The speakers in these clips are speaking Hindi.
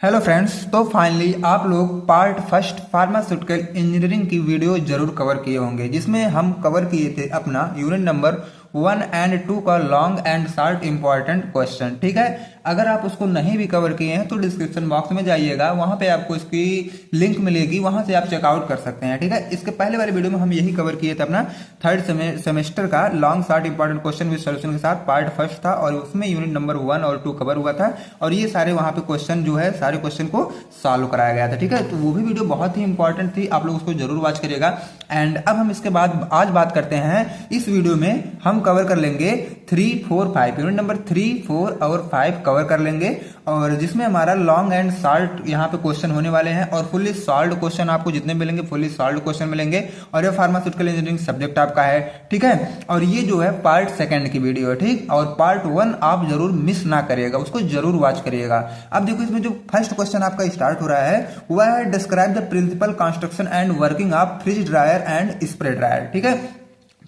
हेलो फ्रेंड्स, तो फाइनली आप लोग पार्ट फर्स्ट फार्मास्यूटिकल इंजीनियरिंग की वीडियो जरूर कवर किए होंगे, जिसमें हम कवर किए थे अपना यूनिट नंबर 1 और 2 का long and short important question. ठीक है, अगर आप उसको नहीं भी कवर किए हैं तो डिस्क्रिप्शन बॉक्स में जाइएगा, वहां पे आपको इसकी लिंक मिलेगी, वहां से आप चेकआउट कर सकते हैं। ठीक है, इसके पहले वाले वीडियो में हम यही कवर किए थे अपना थर्ड सेमेस्टर का long short important question with solution के साथ पार्ट फर्स्ट था, और उसमें यूनिट नंबर 1 और 2 कवर हुआ था, और ये सारे वहां पे क्वेश्चन जो है सारे क्वेश्चन को सॉल्व कराया गया था। ठीक है, तो वो भी वीडियो बहुत ही इंपॉर्टेंट थी, आप लोग उसको जरूर वॉच करिएगा। एंड अब हम इसके बाद आज बात करते हैं, इस वीडियो में हम कवर कर लेंगे 3, 4, 5 यूनिट नंबर 3, 4 और 5 कवर कर लेंगे, और जिसमें हमारा लॉन्ग एंड शॉर्ट यहाँ पे क्वेश्चन होने वाले हैं, और फुल्ली सॉल्व्ड क्वेश्चन आपको जितने मिलेंगे फुल्ली सॉल्व्ड क्वेश्चन मिलेंगे, और ये फार्मास्यूटिकल इंजीनियरिंग सब्जेक्ट आपका है। ठीक है, और ये जो है पार्ट सेकंड की वीडियो है। ठीक, और पार्ट 1 आप जरूर मिस ना करिएगा, उसको जरूर वॉच करिएगा। अब देखो, इसमें जो फर्स्ट क्वेश्चन आपका स्टार्ट हो रहा है वह है describe the principle construction and working of freeze dryer and spray dryer. ठीक है,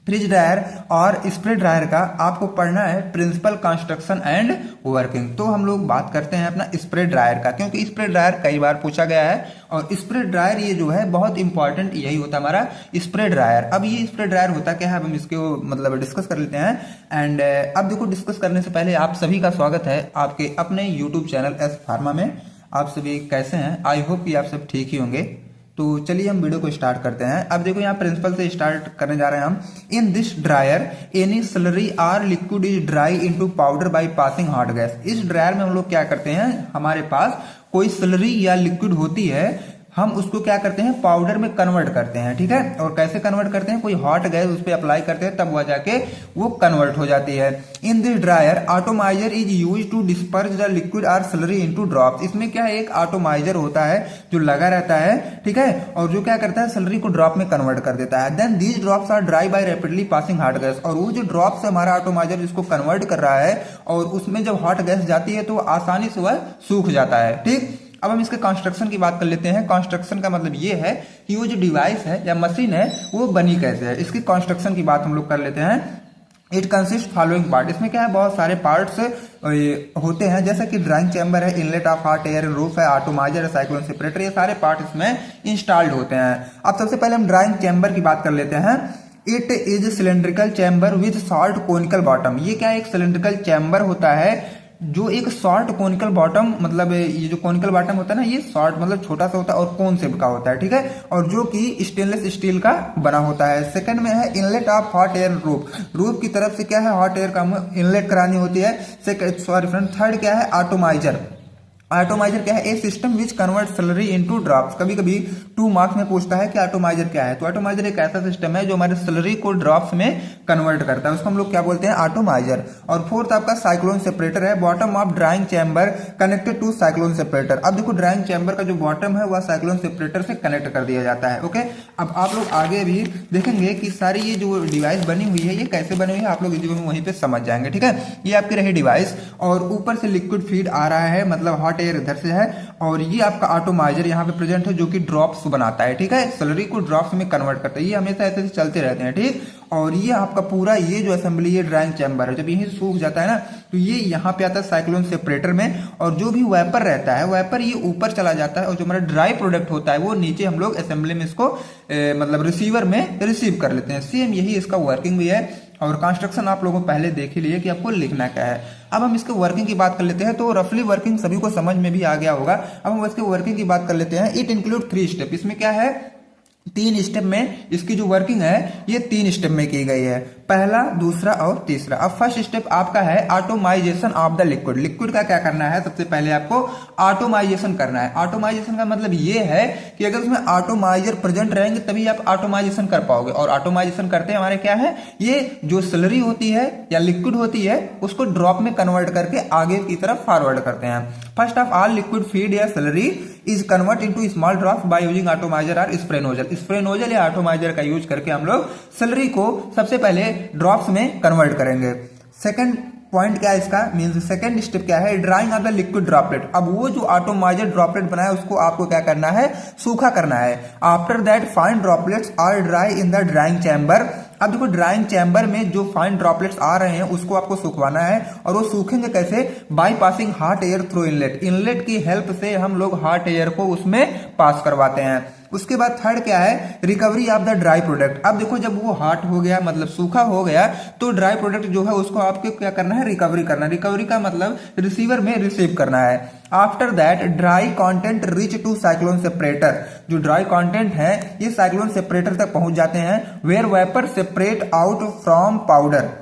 फ्रिज ड्रायर और स्प्रे ड्रायर का आपको पढ़ना है प्रिंसिपल कंस्ट्रक्शन एंड वर्किंग। तो हम लोग बात करते हैं अपना स्प्रे ड्रायर का, क्योंकि स्प्रे ड्रायर कई बार पूछा गया है, और स्प्रे ड्रायर ये जो है बहुत इंपॉर्टेंट यही होता है हमारा स्प्रे ड्रायर। अब ये स्प्रे ड्रायर होता क्या है, अब हम इसको मतलब डिस्कस कर लेते हैं। एंड अब देखो, डिस्कस करने से पहले आप सभी का स्वागत है आपके अपने यूट्यूब चैनल एस फार्मा में। आप सभी कैसे हैं? आई होप कि आप सब ठीक ही होंगे। तो चलिए हम वीडियो को स्टार्ट करते हैं। अब देखो, यहाँ प्रिंसिपल से स्टार्ट करने जा रहे हैं हम। In this dryer any slurry or liquid is dry into powder by passing hot gas. इस ड्रायर में हम लोग क्या करते हैं, हमारे पास कोई स्लरी या लिक्विड होती है, हम उसको क्या करते हैं पाउडर में कन्वर्ट करते हैं। ठीक है, और कैसे कन्वर्ट करते हैं, कोई हॉट गैस उस पर अप्लाई करते हैं, तब वह जाके वो कन्वर्ट हो जाती है। In this dryer atomizer is use to disperse the liquid or slurry into drops. इसमें क्या है, एक एटोमाइजर होता है जो लगा रहता है, ठीक है, और जो क्या करता है स्लरी को ड्रॉप में कन्वर्ट कर देता है। Then these drops are dry by rapidly passing hot gas. और वो जो ड्रॉप्स है हमारा एटोमाइजर जिसको कन्वर्ट कर रहा है, और उसमें जब हॉट गैस जाती है तो आसानी से वह सूख जाता है। ठीक, अब हम इसके कंस्ट्रक्शन की बात कर लेते हैं। कंस्ट्रक्शन का मतलब ये है कि वो जो डिवाइस है या मशीन है वो बनी कैसे है, इसकी कंस्ट्रक्शन की बात हम लोग कर लेते हैं। It consist following part. इसमें क्या है, बहुत सारे पार्ट्स होते हैं, जैसे कि ड्राइंग चैम्बर है, inlet of hot air, roof है, एटोमाइजर है, साइक्लोन सेपरेटर, ये सारे पार्ट इसमें इंस्टॉल्ड होते हैं। अब सबसे पहले हम ड्राइंग चैम्बर की बात कर लेते हैं। It is cylindrical chamber with short conical bottom. ये क्या है, एक सिलेंड्रिकल चैम्बर होता है जो एक शॉर्ट कोनिकल बॉटम, मतलब ये जो कोनिकल बॉटम होता है ना, ये शॉर्ट मतलब छोटा सा होता है और कोन शेप का होता है। ठीक है, और जो कि स्टेनलेस स्टील का बना होता है। सेकंड में है inlet of hot air roof. Roof की तरफ से क्या है, हॉट एयर का इनलेट करानी होती है। सॉरी फ्रेंड, थर्ड क्या है, एटोमाइजर। एटोमाइजर क्या है, a system which convert slurry into drops. कभी कभी 2 मार्क्स में पूछता है कि एटोमाइजर क्या है, तो एटोमाइजर एक ऐसा सिस्टम है जो हमारे स्लरी को ड्रॉप्स में कन्वर्ट करता है, उसको हम लोग क्या बोलते हैं, एटोमाइजर। और फोर्थ आपका साइक्लोन सेपरेटर है, bottom of drying chamber connected to cyclone separator. अब देखो, ड्राइंग चैम्बर का जो बॉटम है वह साइक्लोन सेपरेटर से कनेक्ट कर दिया जाता है। ओके, अब आप लोग आगे भी देखेंगे कि सारी ये जो डिवाइस बनी हुई है ये कैसे बनी हुई है, आप लोग इस वीडियो में वहीं पे समझ जाएंगे। ठीक है, ये आपकी रही डिवाइस, और ऊपर से लिक्विड फीड आ रहा है, मतलब हॉट एयर इधर से है, और ये आपका एटोमाइजर यहाँ पे प्रेजेंट है जो कि ड्रॉप्स बनाता है। ठीक है, स्लरी को ड्रॉप्स में कन्वर्ट करता है, ये हमेशा ऐसे चलते रहते हैं। ठीक, और ये आपका पूरा ये जो असेंबली ये ड्राइंग चैम्बर है, जब यही सूख जाता है ना तो ये यहाँ पे आता है साइक्लोन सेपरेटर में, और जो भी वेपर रहता है वेपर ये ऊपर चला जाता है, और जो हमारा ड्राई प्रोडक्ट होता है वो नीचे हम लोग असेंबली में इसको मतलब रिसीवर में रिसीव कर लेते हैं। सेम यही इसका वर्किंग भी है, और कंस्ट्रक्शन आप लोगों को पहले देख ही लिए कि आपको लिखना क्या है। अब हम इसके वर्किंग की बात कर लेते हैं, तो रफली वर्किंग सभी को समझ में भी आ गया होगा। अब हम इसके वर्किंग की बात कर लेते हैं। It include 3 step. इसमें क्या है, 3 स्टेप में इसकी जो वर्किंग है ये 3 स्टेप में की गई है, पहला, दूसरा और तीसरा। अब फर्स्ट स्टेप आपका है atomisation of the liquid. Liquid का क्या करना है, सबसे पहले आपको एटोमाइजेशन करना है। एटोमाइजेशन का मतलब ये है कि अगर उसमें एटोमाइजर प्रेजेंट रहेंगे तभी आप एटोमाइजेशन कर पाओगे, और एटोमाइजेशन करते हैं हमारे क्या है, ये जो स्लरी होती है या लिक्विड होती है उसको ड्रॉप में कन्वर्ट करके आगे की तरफ फॉरवर्ड करते हैं। First of all liquid feed या slurry is convert into small drops by using atomiser और स्प्रे नोजल। स्प्रे नोजल या एटोमाइजर का यूज करके हम लोग स्लरी को सबसे पहले ड्रॉप्स में कन्वर्ट करेंगे। सेकंड पॉइंट क्या है इसका, मींस सेकंड स्टेप क्या है, drying of the liquid droplet. अब वो जो एटोमाइजर ड्रॉपलेट बनाया उसको आपको क्या करना है, सूखा करना है। After that fine droplets are dry in the drying chamber अब देखो ड्राइंग चैम्बर में जो फाइन ड्रॉपलेट्स आ रहे हैं उसको आपको सुखवाना है, और वो सूखेंगे कैसे? By passing hot air through inlet. Inlet की हेल्प से हम लोग हॉट एयर को उसमें पास करवाते हैं। उसके बाद थर्ड क्या है? Recovery of the dry product. अब देखो जब वो हॉट हो गया मतलब सूखा हो गया तो ड्राई प्रोडक्ट जो है उसको आपको क्या करना है? रिकवरी करना। रिकवरी का मतलब रिसीवर में रिसीव करना है। After that dry content reach to cyclone separator. जो ड्राई कंटेंट है ये साइक्लोन सेपरेटर तक पहुंच जाते हैं, where vapour separate out from powder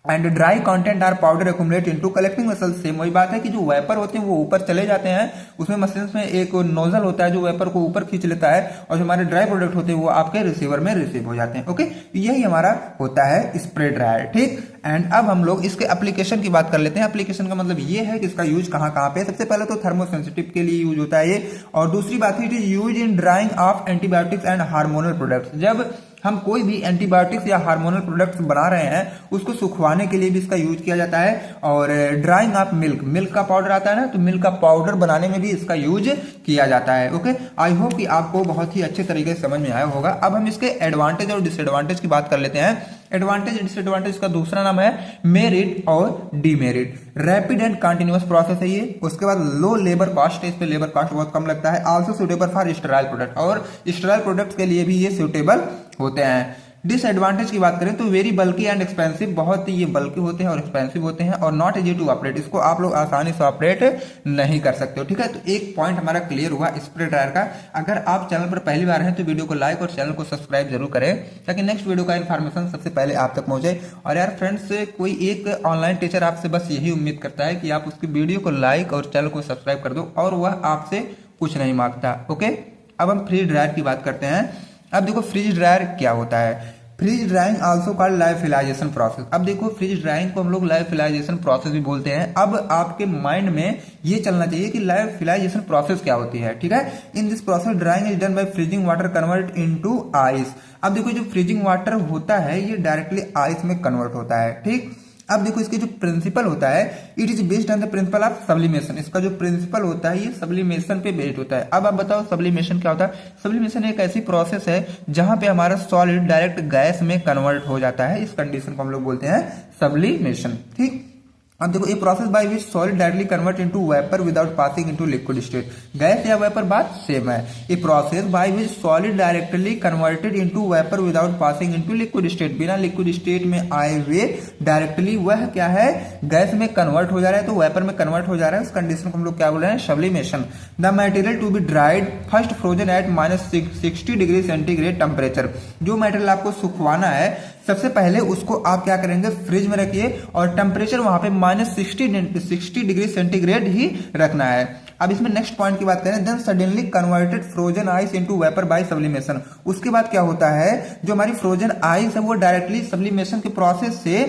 and dry content or powder accumulate into collecting vessel. Same वही बात है कि जो वेपर होते हैं वो ऊपर चले जाते हैं, उसमें मशीन में एक नोजल होता है जो वेपर को ऊपर खींच लेता है, और जो हमारे ड्राई प्रोडक्ट होते हैं वो आपके रिसीवर में रिसीव हो जाते हैं। ओके, यही हमारा होता है स्प्रे ड्रायर। ठीक, एंड अब हम लोग इसके एप्लीकेशन की बात कर लेते हैं। एप्लीकेशन का मतलब ये है कि इसका यूज कहाँ कहाँ पे। सबसे पहले तो थर्मोसेंसिटिव के लिए यूज होता है ये, और दूसरी बात है it is use in drying of antibiotics and hormonal products. जब हम कोई भी एंटीबायोटिक्स या हार्मोनल प्रोडक्ट्स बना रहे हैं उसको सुखवाने के लिए भी इसका यूज किया जाता है। और ड्राइंग ऑफ मिल्क, मिल्क का पाउडर आता है ना, तो मिल्क का पाउडर बनाने में भी इसका यूज किया जाता है। ओके, आई होप कि आपको बहुत ही अच्छे तरीके से समझ में आया होगा। अब हम इसके एडवांटेज और डिसएडवांटेज की बात कर लेते हैं। एडवांटेज डिसएडवांटेज का दूसरा नाम है मेरिट और demerit. Rapid and continuous process है ये। उसके बाद लो लेबर कॉस्ट है, इस पे लेबर कॉस्ट बहुत कम लगता है। Also suitable for sterile product, और स्टेराइल प्रोडक्ट्स के लिए भी ये सुटेबल होते हैं। डिसएडवांटेज की बात करें तो वेरी बल्की एंड एक्सपेंसिव, बहुत ही ये बल्कि होते हैं और एक्सपेंसिव होते हैं, और नॉट इजी टू ऑपरेट, इसको आप लोग आसानी से ऑपरेट नहीं कर सकते हो। ठीक है, तो एक पॉइंट हमारा क्लियर हुआ स्प्रे ड्रायर का। अगर आप चैनल पर पहली बार हैं तो वीडियो को लाइक और चैनल को सब्सक्राइब जरूर करें ताकि नेक्स्ट वीडियो का इन्फॉर्मेशन सबसे पहले आप तक पहुंचे। और यार फ्रेंड्स, कोई एक ऑनलाइन टीचर आपसे बस यही उम्मीद करता है कि आप उसकी वीडियो को लाइक और चैनल को सब्सक्राइब कर दो, और वह आपसे कुछ नहीं मांगता। ओके, अब हम फ्रीज ड्रायर की बात करते हैं। अब देखो फ्रीज ड्रायर क्या होता है। Freeze drying also called lyophilisation process. अब देखो फ्रीज ड्राइंग को हम लोग लायोफिलाइजेशन प्रोसेस भी बोलते हैं। अब आपके माइंड में ये चलना चाहिए कि लायोफिलाइजेशन प्रोसेस क्या होती है। ठीक है, in this process drawing is done by freezing water convert into ice. अब देखो जो फ्रीजिंग वाटर होता है ये डायरेक्टली आइस में कन्वर्ट होता है। ठीक, अब देखो इसके जो प्रिंसिपल होता है it is based on the principle of sublimation. इसका जो प्रिंसिपल होता है ये सब्लिमेशन पे बेस्ड होता है। अब आप बताओ सब्लिमेशन क्या होता है। सब्लिमेशन एक ऐसी प्रोसेस है जहां पे हमारा सॉलिड डायरेक्ट गैस में कन्वर्ट हो जाता है। इस कंडीशन को हम लोग बोलते हैं सब्लिमेशन। ठीक, अब देखो ये process by which solid directly convert into vapour without passing into liquid state. Gas या वेपर बात सेम है। ये process by which solid directly converted into vapour without passing into liquid state, बिना लिक्विड स्टेट में आए हुए डायरेक्टली वह क्या है? गैस में कन्वर्ट हो जा रहा है, तो वेपर में कन्वर्ट हो जा रहा है। उस कंडीशन को हम लोग क्या बोल रहे हैं? Sublimation. The material to be dried first frozen at -60 degree centigrade temperature. जो मटेरियल आपको सुखवाना है सबसे पहले उसको आप क्या करेंगे? फ्रिज में रखिए, और टेम्परेचर वहां पे -60 डिग्री सेंटीग्रेड ही रखना है। अब इसमें नेक्स्ट पॉइंट की बात करें, then suddenly converted frozen ice into vapour by sublimation. उसके बाद क्या होता है? जो हमारी फ्रोजन आइस है वो डायरेक्टली सब्लिमेशन के प्रोसेस से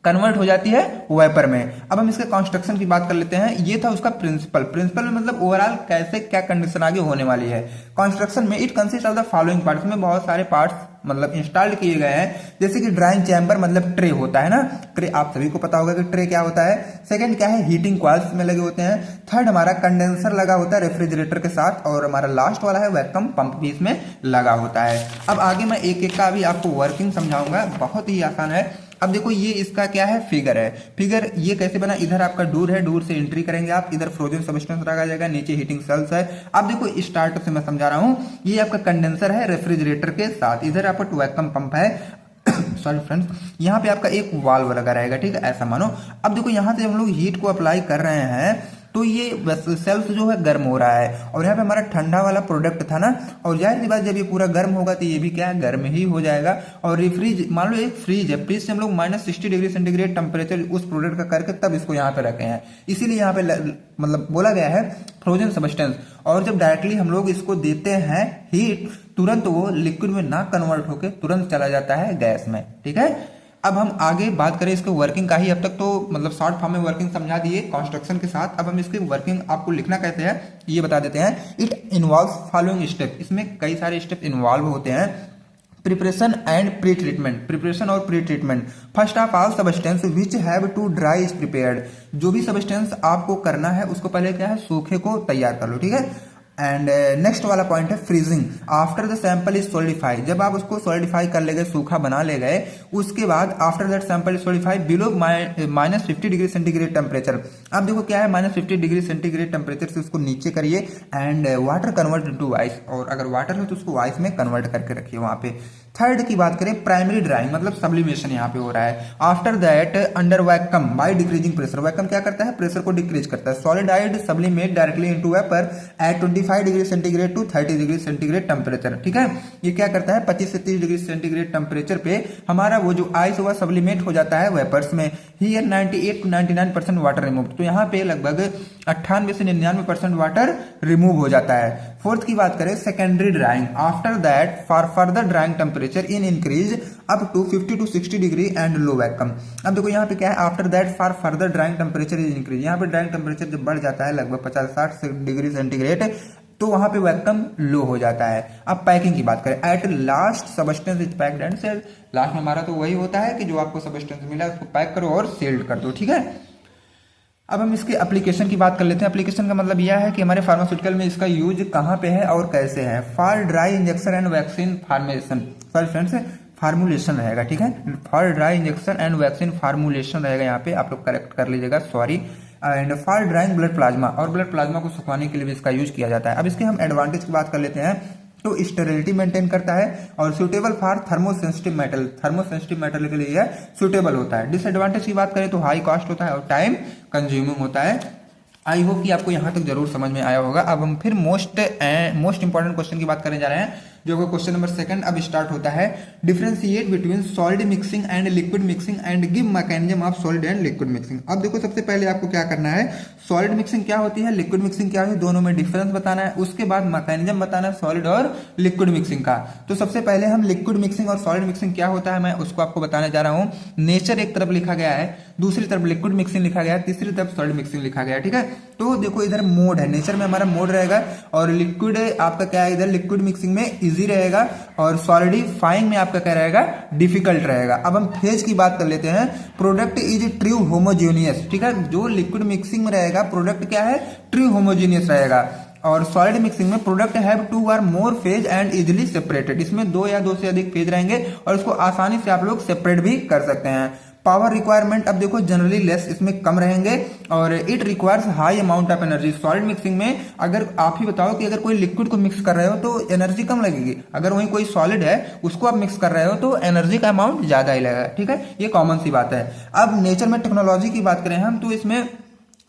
कन्वर्ट हो जाती है वेपर में। अब हम इसके कंस्ट्रक्शन की बात कर लेते हैं। ये था उसका प्रिंसिपल। प्रिंसिपल में मतलब ओवरऑल कैसे क्या कंडीशन आगे होने वाली है। कंस्ट्रक्शन में it consist of the following parts, में बहुत सारे पार्ट्स मतलब इंस्टॉल्ड किए गए हैं। जैसे कि ड्राइंग चैम्बर मतलब ट्रे होता है ना, ट्रे आप सभी को पता होगा कि ट्रे क्या होता है। सेकंड क्या है? हीटिंग कॉइल्स में लगे होते हैं। थर्ड हमारा कंडेंसर लगा होता है रेफ्रिजरेटर के साथ, और हमारा लास्ट वाला है वैक्यूम पंप भी इसमें लगा होता है। अब आगे मैं एक एक का अभी आपको वर्किंग समझाऊंगा, बहुत ही आसान है। अब देखो ये इसका क्या है? फिगर है। फिगर ये कैसे बना? इधर आपका डोर है, डोर से एंट्री करेंगे आप, इधर फ्रोजन सब्सटेंस रखा जाएगा, नीचे हीटिंग सेल्स है। अब देखो स्टार्ट से मैं समझा रहा हूं। ये आपका कंडेंसर है रेफ्रिजरेटर के साथ, इधर आपका वैक्यूम पंप है सॉरी फ्रेंड्स, यहाँ पे आपका एक वाल्व लगा रहेगा। ठीक है, ऐसा मानो। अब देखो यहाँ से हम लोग हीट को अप्लाई कर रहे हैं तो ये सेल्फ जो है गर्म हो रहा है, और यहाँ पे हमारा ठंडा वाला प्रोडक्ट था ना, और जाहिर सी बात जब ये पूरा गर्म होगा तो ये भी क्या है? गर्म ही हो जाएगा। और रिफ्रिज मान लो एक फ्रिज है, फ्रिज से हम लोग -60 डिग्री सेंटीग्रेड टेम्परेचर उस प्रोडक्ट का करके तब इसको यहाँ पे रखे हैं। इसीलिए यहाँ पे मतलब बोला गया है फ्रोजन सब्सटेंस। और जब डायरेक्टली हम लोग इसको देते हैं हीट, तुरंत वो लिक्विड में ना कन्वर्ट होकर तुरंत चला जाता है गैस में। ठीक है, अब हम आगे बात करें इसके वर्किंग का ही। अब तक तो मतलब शॉर्ट फॉर्म में वर्किंग समझा दिए कंस्ट्रक्शन के साथ। अब हम इसकी वर्किंग आपको लिखना कैसे है ये बता देते हैं। इट इन्वॉल्व्स फॉलोइंग स्टेप, इसमें कई सारे स्टेप इन्वॉल्व होते हैं। Preparation and pre treatment, preparation और pre treatment. First of all substance which have to dry is prepared. जो भी सब्सटेंस आपको करना है उसको पहले क्या है? सूखे को तैयार कर लो। ठीक है, एंड नेक्स्ट वाला पॉइंट है freezing after the sample is solidify. जब आप उसको सोलिडिफाई कर ले गए, सूखा बना ले गए, उसके बाद after that sample is solidify below -50 degree temperature. अब देखो क्या है, -50 डिग्री सेंटीग्रेड टेम्परेचर से उसको नीचे करिए and water convert into ice, और अगर वाटर हो तो उसको आइस में कन्वर्ट करके रखिए वहां पे। थर्ड की बात करें, प्राइमरी ड्राइंग मतलब सब्लिमेशन यहाँ पे हो रहा है। After that under vacuum by decreasing pressure, vacuum क्या करता है, प्रेशर को डिक्रीज करता है। Solidified sublimate directly into vapour at 25 degree centigrade to 30 degree centigrade temperature. ठीक है, ये क्या करता है, 25 से 30 डिग्री सेंटीग्रेड टेम्परेचर पे हमारा वो जो आइस हुआ सब्लिमेट हो जाता है वेपर्स में। हियर 98 to 99% वाटर रिमूव, तो यहाँ पे लगभग 98 से 99% वाटर रिमूव हो जाता है। फोर्थ की बात करें, secondary drying after that for further drying temperature in increase up to 50 to 60 degree and low vacuum. अब देखो यहाँ पे क्या है, after that for further drying temperature is increase, यहाँ पे ड्राइंग टेम्परेचर जब बढ़ जाता है लगभग 50-60 डिग्री सेंटीग्रेड, तो वहां पे वैक्यूम लो हो जाता है। अब पैकिंग की बात करें, at last substance is packed and sailed, last में हमारा तो वही होता है कि जो आपको सबस्टेंस मिला उसको पैक करो और सील्ड कर दो। ठीक है, अब हम इसके एप्लीकेशन की बात कर लेते हैं। एप्लीकेशन का मतलब यह है कि हमारे फार्मास्यूटिकल में इसका यूज कहाँ पे है और कैसे है। For dry injection and vaccine formation, sorry friends formulation रहेगा। ठीक है, for dry injection and vaccine formulation रहेगा, यहाँ पे आप लोग करेक्ट कर लीजिएगा, sorry. And for drawing blood plasma, और ब्लड प्लाज्मा को सुखाने के लिए भी इसका यूज किया जाता है। अब इसके हम एडवांटेज की बात कर लेते हैं, तो स्टेरिलिटी मेंटेन करता है और suitable for thermosensitive metal, thermosensitive metal के लिए सुटेबल होता है। डिसएडवांटेज की बात करें तो हाई कॉस्ट होता है और टाइम कंज्यूमिंग होता है। आई होप कि आपको यहां तक जरूर समझ में आया होगा। अब हम फिर मोस्ट इंपॉर्टेंट क्वेश्चन की बात करने जा रहे हैं, जो क्वेश्चन नंबर 2 अब स्टार्ट होता है। Differentiate between solid mixing and liquid mixing and give mechanism of solid and liquid mixing. अब देखो सबसे पहले आपको क्या करना है, सॉलिड मिक्सिंग क्या होती है, लिक्विड मिक्सिंग क्या होती है, दोनों में डिफरेंस बताना है। उसके बाद मैकेनिज्म बताना है सॉलिड और लिक्विड मिक्सिंग का। तो सबसे पहले हम लिक्विड मिक्सिंग और सॉलिड मिक्सिंग क्या होता है मैं उसको आपको बताने जा रहा हूं। नेचर एक तरफ लिखा गया है, दूसरी तरफ लिक्विड मिक्सिंग लिखा गया है, तीसरी तरफ सॉलिड मिक्सिंग लिखा गया है। ठीक है, तो देखो इधर मोड है, नेचर में हमारा मोड रहेगा और लिक्विड आपका क्या है, इधर लिक्विड मिक्सिंग में इजी रहेगा और सॉलिडिफाइंग में आपका क्या रहेगा, डिफिकल्ट रहेगा। अब हम फेज की बात कर लेते हैं। Product is true homogeneous. ठीक है, जो लिक्विड मिक्सिंग में रहेगा प्रोडक्ट क्या है, ट्रू होमोजेनियस रहेगा। और सॉलिड मिक्सिंग में product have 2 or more phase and easily separated, इसमें 2 या 2 से अधिक फेज रहेंगे और इसको आसानी से आप लोग सेपरेट भी कर सकते हैं। पावर रिक्वायरमेंट, अब देखो जनरली लेस, इसमें कम रहेंगे और it requires high amount of energy. Solid mixing में अगर आप ही बताओ कि अगर कोई लिक्विड को मिक्स कर रहे हो तो एनर्जी कम लगेगी, अगर वही कोई सॉलिड है उसको आप मिक्स कर रहे हो तो एनर्जी का अमाउंट ज्यादा ही लगेगा। ठीक है, ये कॉमन सी बात है। अब नेचर में टेक्नोलॉजी की बात करें हम, तो इसमें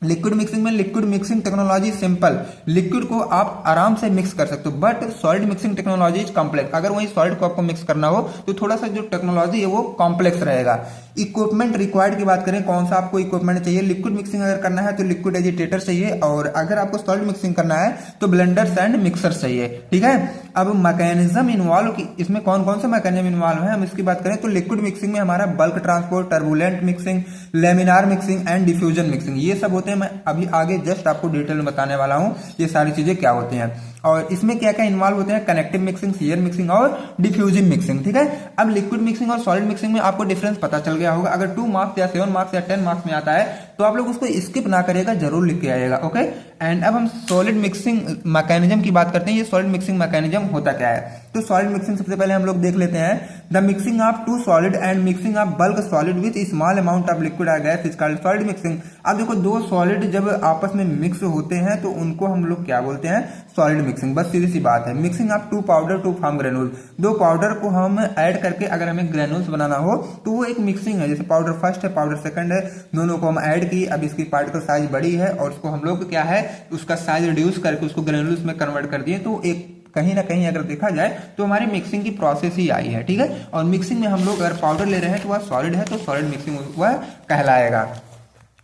लिक्विड मिक्सिंग में liquid mixing technology simple, liquid को आप आराम से मिक्स कर सकते हो, but solid mixing technology is complex. अगर वही सॉलिड को आपको मिक्स करना हो तो थोड़ा सा जो टेक्नोलॉजी है वो कॉम्प्लेक्स रहेगा। इक्विपमेंट रिक्वायर्ड की बात करें, कौन सा आपको इक्विपमेंट चाहिए, लिक्विड मिक्सिंग अगर करना है तो लिक्विड एजिटेटर चाहिए और अगर आपको सॉलिड मिक्सिंग करना है तो ब्लेंडर्स एंड मिक्सर्स चाहिए। ठीक है, अब मैकेनिज्म इन्वॉल्व की, इसमें कौन कौन से मैकेनिज्म इन्वॉल्व है हम इसकी बात करें तो लिक्विड मिक्सिंग में हमारा bulk transport, turbulent mixing, laminar mixing and diffusion mixing, ये सब होते हैं। मैं अभी आगे जस्ट आपको डिटेल में बताने वाला हूं ये सारी चीजें क्या होती हैं और इसमें क्या क्या इन्वॉल्व होते हैं, कनेक्टिव मिक्सिंग, शियर मिक्सिंग और डिफ्यूजिंग मिक्सिंग। ठीक है, अब लिक्विड मिक्सिंग और सॉलिड मिक्सिंग में आपको डिफरेंस पता चल गया होगा। अगर 2 मार्क्स या 7 मार्क्स या 10 मार्क्स में आता है तो आप लोग उसको स्किप ना करिएगा, जरूर लिख के आइएगा। ओके, एंड अब हम सॉलिड मिक्सिंग मैकेनिज्म की बात करते हैं। ये सॉलिड मिक्सिंग मैकेनिज्म होता क्या है, तो सॉलिड मिक्सिंग सबसे पहले हम लोग देख लेते हैं। The mixing of 2 solid and mixing of bulk solid with small amount of liquid और gas is called solid mixing. अब देखो 2 सॉलिड जब आपस में मिक्स होते हैं तो उनको हम लोग क्या बोलते हैं, सॉलिड मिक्सिंग। बस सीधी सी बात है। Mixing of 2 powder to form granule, 2 powder को हम ऐड करके अगर हमें ग्रेनुल्स बनाना हो तो वो एक मिक्सिंग है। जैसे पाउडर फर्स्ट है, पाउडर सेकंड है, दोनों को हम ऐड की, अब इसकी पार्टिकल साइज बड़ी है और उसको हम लोग क्या है उसका साइज रिड्यूस करके उसको ग्रेनुल्स में कन्वर्ट कर दिए, तो एक कहीं ना कहीं अगर देखा जाए तो हमारी मिक्सिंग की प्रोसेस ही आई है। ठीक है, और मिक्सिंग में हम लोग अगर पाउडर ले रहे हैं तो वह सॉलिड है तो सॉलिड मिक्सिंग वह कहलाएगा।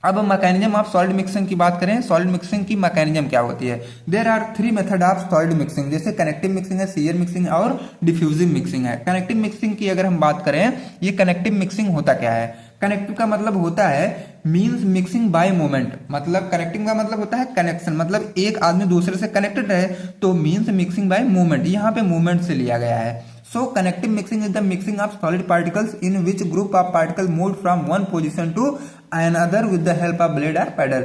अब मैकेनिज्म ऑफ सॉलिड मिक्सिंग की बात करें, सॉलिड मिक्सिंग की मैकेनिज्म क्या होती है। There are 3 method of solid mixing, जैसे कनेक्टिव मिक्सिंग है, शियर मिक्सिंग और डिफ्यूजिव मिक्सिंग है। कनेक्टिव मिक्सिंग की अगर हम बात करें, ये कनेक्टिव मिक्सिंग होता क्या है, कनेक्टिव का मतलब होता है मींस मिक्सिंग बाय मोमेंट, मतलब कनेक्टिंग का मतलब होता है कनेक्शन, मतलब एक आदमी दूसरे से कनेक्टेड रहे तो मींस मिक्सिंग बाय मूवमेंट, यहाँ पे मूवमेंट से लिया गया है। So connective mixing is the mixing of solid particles in which group of particles moved from one position to another with the help of blade और पैडल।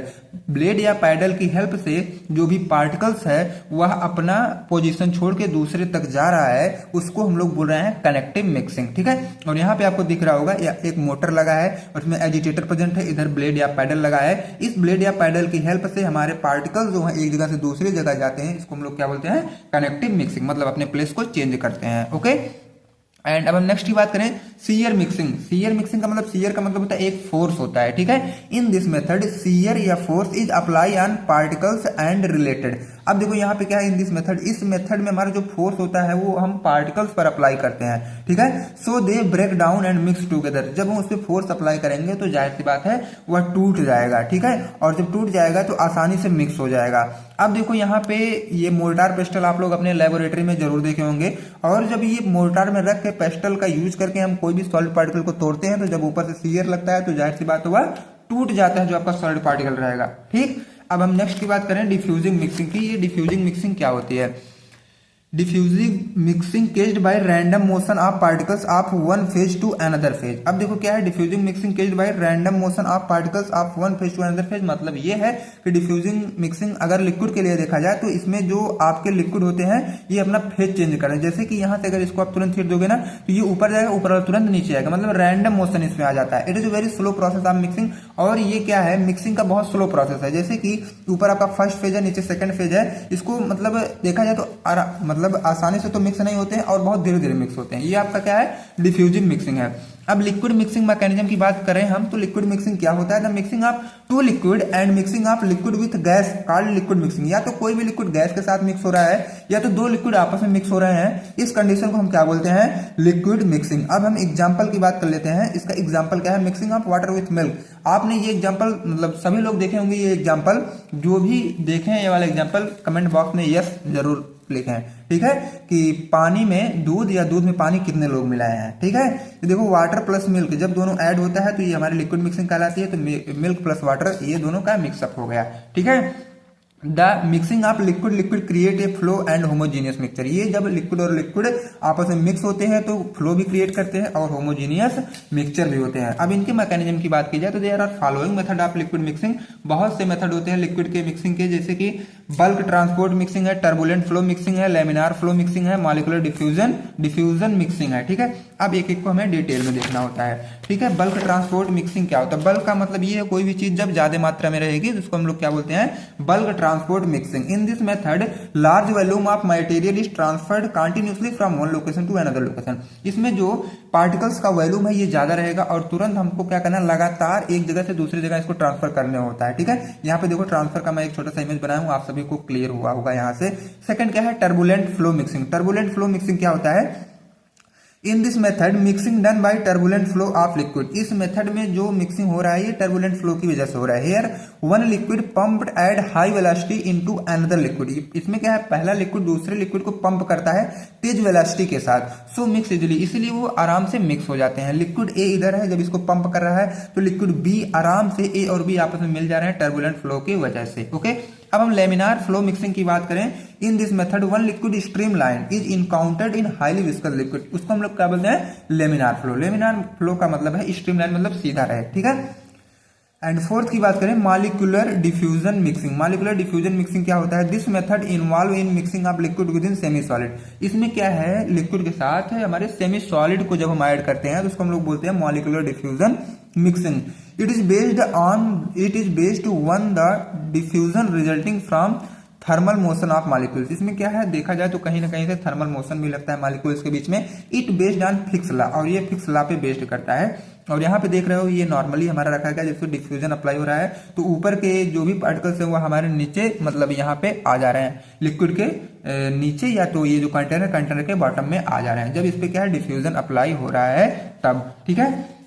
ब्लेड या पैडल की हेल्प से जो भी पार्टिकल्स है वह अपना पोजीशन छोड़ के दूसरे तक जा रहा है, उसको हम लोग बोल रहे हैं कनेक्टिव मिक्सिंग। ठीक है, और यहाँ पे आपको दिख रहा होगा एक मोटर लगा है और उसमें एजिटेटर प्रेजेंट है, इधर ब्लेड या पैडल लगा है। इस ब्लेड या पैडल की हेल्प से हमारे पार्टिकल्स जो है एक जगह से दूसरी जगह जाते हैं, इसको हम लोग क्या बोलते हैं, कनेक्टिव मिक्सिंग, मतलब अपने प्लेस को चेंज करते हैं। ओके, एंड अब हम नेक्स्ट की बात करें सीयर मिक्सिंग। सीयर मिक्सिंग का मतलब, सीयर का मतलब होता है एक फोर्स होता है। ठीक है, इन दिस मेथड सीयर या force is apply on particles and related. अब देखो यहाँ पे क्या है, इन दिस मेथड, इस मेथड में हमारा जो फोर्स होता है वो हम पार्टिकल्स पर अप्लाई करते हैं। ठीक है, so they break down and mix together. जब हम उस पर फोर्स अप्लाई करेंगे तो जाहिर सी बात है वह टूट जाएगा। ठीक है, और जब टूट जाएगा तो आसानी से मिक्स हो जाएगा। अब देखो यहाँ पे ये मोर्टार पेस्टल आप लोग अपने लेबोरेटरी में जरूर देखे होंगे, और जब ये मोर्टार में रख के पेस्टल का यूज करके हम कोई भी सॉलिड पार्टिकल को तोड़ते हैं तो जब ऊपर से सीयर लगता है तो जाहिर सी बात हुआ टूट जाता है जो आपका सॉलिड पार्टिकल रहेगा। ठीक, अब हम नेक्स्ट की बात करें डिफ्यूजिंग मिक्सिंग की। ये डिफ्यूजिंग मिक्सिंग क्या होती है? Diffusing mixing caused by random motion of particles of one phase to another phase. अब देखो क्या है, diffusing mixing caused by random motion of particles of one phase to another phase. मतलब ये है कि डिफ्यूजिंग मिक्सिंग अगर लिक्विड के लिए देखा जाए तो इसमें जो आपके लिक्विड होते हैं ये अपना फेज चेंज कर रहे हैं। जैसे कि यहाँ से अगर इसको आप तुरंत हिट दोगे ना तो ये ऊपर जाएगा, ऊपर वाला तुरंत नीचे आएगा, मतलब रैंडम मोशन इसमें आ जाता है। It is a very slow process of mixing, और ये क्या है, मिक्सिंग का बहुत स्लो प्रोसेस है। जैसे कि ऊपर आपका फर्स्ट फेज है, नीचे सेकंड फेज है, इसको मतलब देखा जाए तो मतलब आसानी से मिक्स नहीं होते हैं और बहुत धीरे धीरे मिक्स होते हैं। ये आपका क्या है, डिफ्यूजिंग मिक्सिंग है। अब लिक्विड मिक्सिंग मैकेनिज्म की बात करें हम तो लिक्विड मिक्सिंग क्या होता है, the mixing of two liquid and mixing of liquid with gas called liquid mixing. या तो कोई भी लिक्विड गैस के साथ मिक्स हो रहा है या तो दो लिक्विड आपस में मिक्स हो रहे हैं, इस कंडीशन को हम क्या बोलते हैं, लिक्विड मिक्सिंग। अब हम एग्जांपल की बात कर लेते हैं। इसका एग्जांपल क्या है, mixing of water with milk. आपने ये एग्जांपल मतलब सभी लोग देखे होंगे, ये एग्जांपल जो भी देखें ये वाला एग्जांपल कमेंट बॉक्स में यस जरूर लिखें। ठीक है, कि पानी में दूध या दूध में पानी कितने लोग मिलाए हैं। ठीक है, तो देखो वाटर प्लस मिल्क जब दोनों ऐड होता है तो ये हमारी लिक्विड मिक्सिंग कहलाती है। तो मिल्क प्लस वाटर ये दोनों का मिक्सअप हो गया। ठीक है, the mixing of liquid liquid create a flow and homogeneous mixture. ये जब लिक्विड और लिक्विड आपस में मिक्स होते हैं तो फ्लो भी क्रिएट करते हैं और होमोजीनियस मिक्सचर भी होते हैं। अब इनके मैकेनिज्म की बात की जाए तो there are following method of liquid mixing. बहुत से मेथड होते हैं लिक्विड के मिक्सिंग के, जैसे कि बल्क ट्रांसपोर्ट मिक्सिंग है, टर्बुलेंट फ्लो मिक्सिंग है, लेमिनार फ्लो मिक्सिंग है, मॉलिक्यूलर डिफ्यूजन मिक्सिंग है। ठीक है, अब एक एक को हमें डिटेल में देखना होता है। ठीक है, बल्क ट्रांसपोर्ट मिक्सिंग क्या होता है? बल्क का मतलब ये है कोई भी चीज जब ज्यादा मात्रा में रहेगी तो उसको हम लोग क्या बोलते हैं, bulk transport mixing. In this method large volume of material is transferred continuously from one location to another location. इसमें जो पार्टिकल्स का वॉल्यूम है ये ज्यादा रहेगा और तुरंत हमको क्या करना है, लगातार एक जगह से दूसरी जगह इसको ट्रांसफर करने होता है। ठीक है, यहाँ पे देखो ट्रांसफर का मैं एक छोटा सा इमेज बनाया हूँ, आप सभी को क्लियर हुआ होगा यहाँ से। सेकंड क्या है, turbulent flow mixing. Turbulent flow mixing क्या होता है, in this method mixing done by turbulent flow of liquid. इस मेथड में जो मिक्सिंग हो रहा है ये टर्बुलेंट फ्लो की वजह से हो रहा है। Here one liquid pumped at high velocity into another liquid. इसमें क्या है, पहला लिक्विड दूसरे लिक्विड को पंप करता है तेज वेलोसिटी के साथ, सो मिक्स इजिली, इसलिए वो आराम से मिक्स हो जाते हैं। लिक्विड ए इधर है, जब इसको पंप कर रहा है तो लिक्विड बी आराम से ए और बी आपस में मिल जा रहे हैं टर्बुलेंट फ्लो की वजह से। ओके, अब हम लेमिनार फ्लो मिक्सिंग की बात करें। In this method one liquid stream line is encountered in highly viscous liquid. उसको हम लोग क्या बोलते हैं, लेमिनार फ्लो। लेमिनार फ्लो का मतलब है स्ट्रीम लाइन, मतलब सीधा रहे। ठीक है, एंड फोर्थ की बात करें molecular diffusion mixing. Molecular diffusion mixing क्या होता है, this method involve in mixing of liquid with in semi solid. इसमें क्या है, लिक्विड के साथ हमारे सेमी सॉलिड को जब हम ऐड करते हैं तो उसको हम लोग बोलते हैं molecular diffusion mixing. It is based on the diffusion resulting from thermal motion of molecules. इसमें क्या है, देखा जाए तो कहीं ना कहीं से थर्मल मोशन भी लगता है मॉलिक्यूल्स के बीच में। It based on fix law, और ये फिक्स लॉ पे बेस्ड करता है। और यहाँ पे देख रहे हो ये नॉर्मली हमारा रखा गया, जिसको डिफ्यूजन अप्लाई हो रहा है तो ऊपर के जो भी पार्टिकल्स है वो हमारे नीचे मतलब यहाँ पे आ जा रहे हैं, लिक्विड के नीचे, या तो ये जो कंटेनर के बॉटम में आ जा रहे हैं जब इस पे क्या है, डिफ्यूजन अप्लाई हो रहा है तब। ठीक है,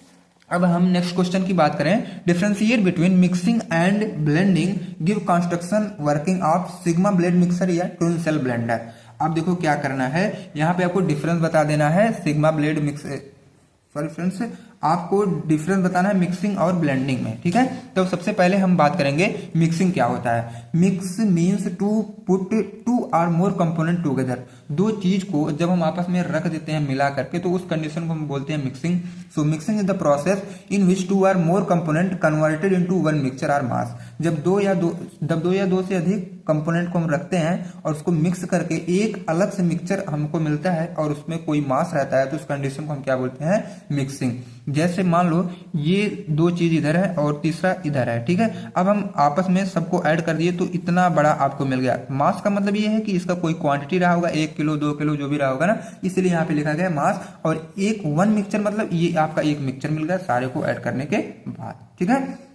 अब हम नेक्स्ट क्वेश्चन की बात करें। Differentiate between mixing and blending, give construction working of sigma blade mixer या ट्विन सेल ब्लेंडर। अब देखो क्या करना है, यहाँ पे आपको डिफरेंस बता देना है sigma blade mixer. Sorry friends, आपको डिफरेंस बताना है मिक्सिंग और ब्लेंडिंग में, ठीक है। तो सबसे पहले हम बात करेंगे मिक्सिंग क्या होता है। Mix means to put two or more component together. दो चीज को जब हम आपस में रख देते हैं मिला करके तो उस कंडीशन को हम बोलते हैं mixing. So mixing is the process in which two or more component converted into one mixture or mass. जब दो या दो से अधिक कंपोनेंट को हम रखते हैं और उसको मिक्स करके एक अलग से मिक्सचर हमको मिलता है और उसमें कोई मास रहता है तो उस कंडीशन को हम क्या बोलते हैं, मिक्सिंग। जैसे मान लो ये दो चीज इधर है और तीसरा इधर है, ठीक है। अब हम आपस में सबको ऐड कर दिए तो इतना बड़ा आपको मिल गया। मास का मतलब ये है कि इसका कोई क्वांटिटी रहा होगा, 1 किलो 2 किलो जो भी रहा होगा ना, इसलिए यहाँ पे लिखा गया मास। और एक वन मिक्सचर मतलब ये आपका एक मिक्सचर मिल गया सारे को ऐड करने के बाद, ठीक है।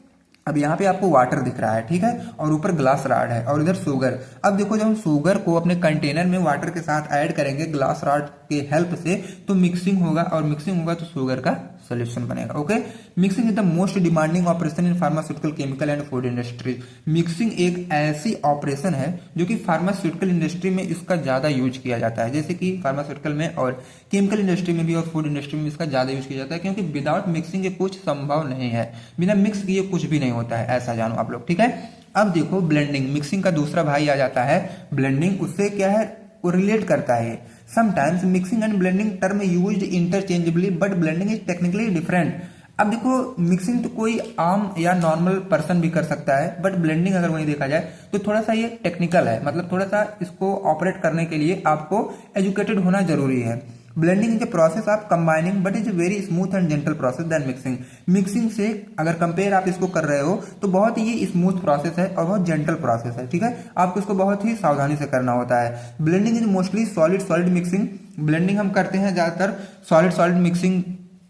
अब यहाँ पे आपको वाटर दिख रहा है, ठीक है, और ऊपर ग्लास रॉड है और इधर शुगर। अब देखो जब हम शुगर को अपने कंटेनर में वाटर के साथ ऐड करेंगे ग्लास रॉड के हेल्प से तो मिक्सिंग होगा और मिक्सिंग होगा तो शुगर का सोल्यूशन बनेगा। Okay, mixing is the most demanding operation in pharmaceutical chemical and food industry. Mixing एक ऐसी ऑपरेशन है जो कि फार्मास्यूटिकल इंडस्ट्री में इसका ज्यादा यूज किया जाता है, जैसे कि फार्मास्यूटिकल में और केमिकल इंडस्ट्री में भी और फूड इंडस्ट्री में इसका ज्यादा यूज किया जाता है, क्योंकि विदाउट मिक्सिंग ये कुछ संभव नहीं है, बिना मिक्स किए कुछ भी नहीं होता है, ऐसा जानो आप लोग, ठीक है। अब देखो ब्लेंडिंग, मिक्सिंग का दूसरा भाई आ जाता है ब्लेंडिंग। उससे क्या है, वो रिलेट करता है। Sometimes mixing and blending term used interchangeably but blending is technically different. अब देखो मिक्सिंग तो कोई आम या नॉर्मल पर्सन भी कर सकता है, बट ब्लेंडिंग अगर वही देखा जाए तो थोड़ा सा ये टेक्निकल है, मतलब थोड़ा सा इसको ऑपरेट करने के लिए आपको एजुकेटेड होना जरूरी है। Blending is a process of combining but is a very smooth and gentle process than mixing. Mixing से अगर कंपेयर आप इसको कर रहे हो तो बहुत ही स्मूथ प्रोसेस है और बहुत जेंटल प्रोसेस है, ठीक है। आपको इसको बहुत ही सावधानी से करना होता है। Blending is mostly solid solid mixing. Blending हम करते हैं ज्यादातर सॉलिड सॉलिड मिक्सिंग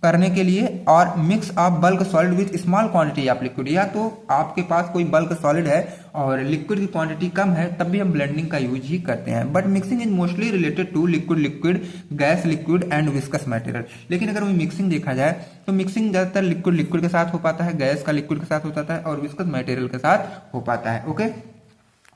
करने के लिए, और mix of bulk solid with small quantity of liquid. या तो आपके पास कोई बल्क सॉलिड है और लिक्विड की क्वांटिटी कम है तब भी हम ब्लेंडिंग का यूज ही करते हैं। But mixing is mostly related to liquid liquid, gas liquid and viscous material. लेकिन अगर मिक्सिंग देखा जाए तो मिक्सिंग ज्यादातर लिक्विड लिक्विड के साथ हो पाता है, गैस का लिक्विड के साथ हो पाता है और विस्कस मटेरियल के साथ हो पाता है। ओके,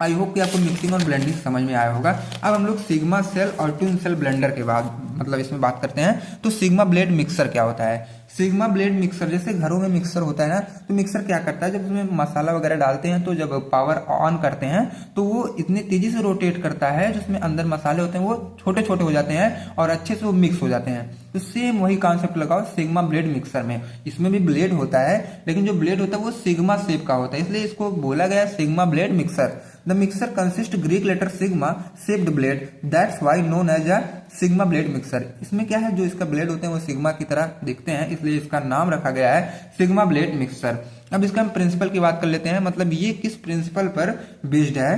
आई होप कि आपको मिक्सिंग और ब्लेंडिंग समझ में आया होगा। अब हम लोग सिग्मा सेल और ट्विन सेल ब्लेंडर के बाद मतलब इसमें बात करते हैं। तो सिग्मा ब्लेड मिक्सर क्या होता है। सिग्मा ब्लेड मिक्सर, जैसे घरों में मिक्सर होता है ना, तो मिक्सर क्या करता है, जब उसमें मसाला वगैरह डालते हैं तो जब पावर ऑन करते हैं तो वो इतनी तेजी से रोटेट करता है जिसमें अंदर मसाले होते हैं वो छोटे छोटे हो जाते हैं और अच्छे से वो मिक्स हो जाते हैं। तो सेम वही कॉन्सेप्ट लगाओ सिग्मा ब्लेड मिक्सर में। इसमें भी ब्लेड होता है लेकिन जो ब्लेड होता है वो सिग्मा शेप का होता है, इसलिए इसको बोला गया sigma blade mixer. The mixer consists Greek letter sigma shaped blade. That's why known as a sigma blade mixer. इसमें क्या है, जो इसका ब्लेड होते हैं वो सिग्मा की तरह दिखते हैं, इसलिए इसका नाम रखा गया है सिग्मा ब्लेड मिक्सर। अब इसका हम प्रिंसिपल की बात कर लेते हैं, मतलब ये किस प्रिंसिपल पर बेस्ड है।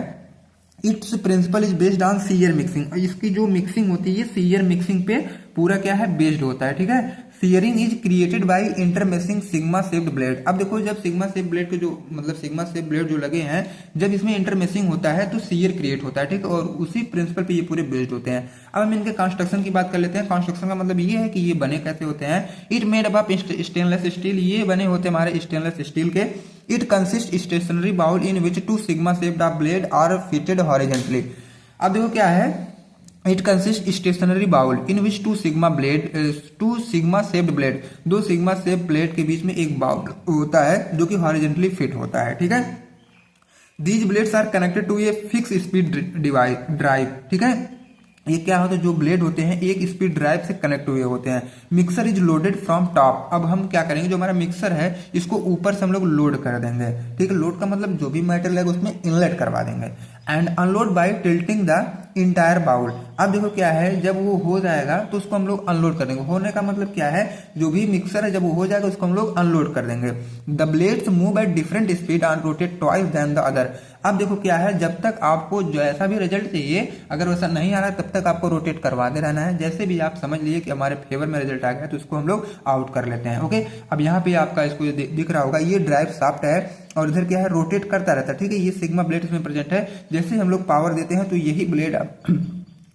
Its principle is based on shear mixing. और इसकी जो मिक्सिंग होती है ये सीयर मिक्सिंग पे पूरा क्या है, बेस्ड होता है, ठीक है। Shearing is created by intermeshing sigma shaped blade. अब देखो जब सिग्मा शेप ब्लेड के जो मतलब सिग्मा शेप ब्लेड जो लगे हैं, जब इसमें इंटरमेसिंग होता है तो सीयर क्रिएट होता है, ठीक है, और उसी प्रिंसिपल पे ये पूरे बेस्ड होते हैं। अब हम इनके कंस्ट्रक्शन की बात कर लेते हैं। कंस्ट्रक्शन का मतलब ये है कि ये बने कैसे होते हैं। It made up stainless steel, ये बने होते हैं हमारे स्टेनलेस स्टील के। It consist stationary bowl in which two sigma shaped of blade are fitted horizontally. अब देखो क्या है, it consist stationary bowl in which two sigma shaped blade, दो सिग्मा शेप ब्लेड के बीच में एक बाउल होता है जो कि हॉरिजॉन्टली फिट होता है, ठीक है। These blades are connected to a fix speed drive, ठीक है। ये क्या होता है, जो ब्लेड होते हैं एक स्पीड ड्राइव से कनेक्ट हुए होते हैं। Mixer is loaded from top. अब हम क्या करेंगे, जो हमारा मिक्सर है इसको ऊपर से हम लोग लोड कर देंगे, ठीक है। लोड का मतलब जो भी मेटेरियल है उसमें इनलेट करवा देंगे। And unload by tilting the entire bowl. अब देखो क्या है, जब वो हो जाएगा तो उसको हम लोग अनलोड कर देंगे। होने का मतलब क्या है, जो भी मिक्सर है जब वो हो जाएगा उसको हम लोग अनलोड कर देंगे। The blades move at different speed and rotate twice than the other. अब देखो क्या है, जब तक आपको जैसा भी रिजल्ट चाहिए, अगर वैसा नहीं आ रहा है तब तक आपको रोटेट करवाते रहना है। जैसे भी आप समझ लीजिए कि हमारे फेवर में रिजल्ट आ गया तो उसको हम लोग आउट कर लेते हैं। ओके, अब यहाँ पे आपका इसको दिख रहा होगा, ये ड्राइव शाफ्ट है और इधर क्या है, रोटेट करता रहता है, ठीक है। ये सिग्मा ब्लेड इसमें प्रेजेंट है। जैसे हम लोग पावर देते हैं तो यही ब्लेड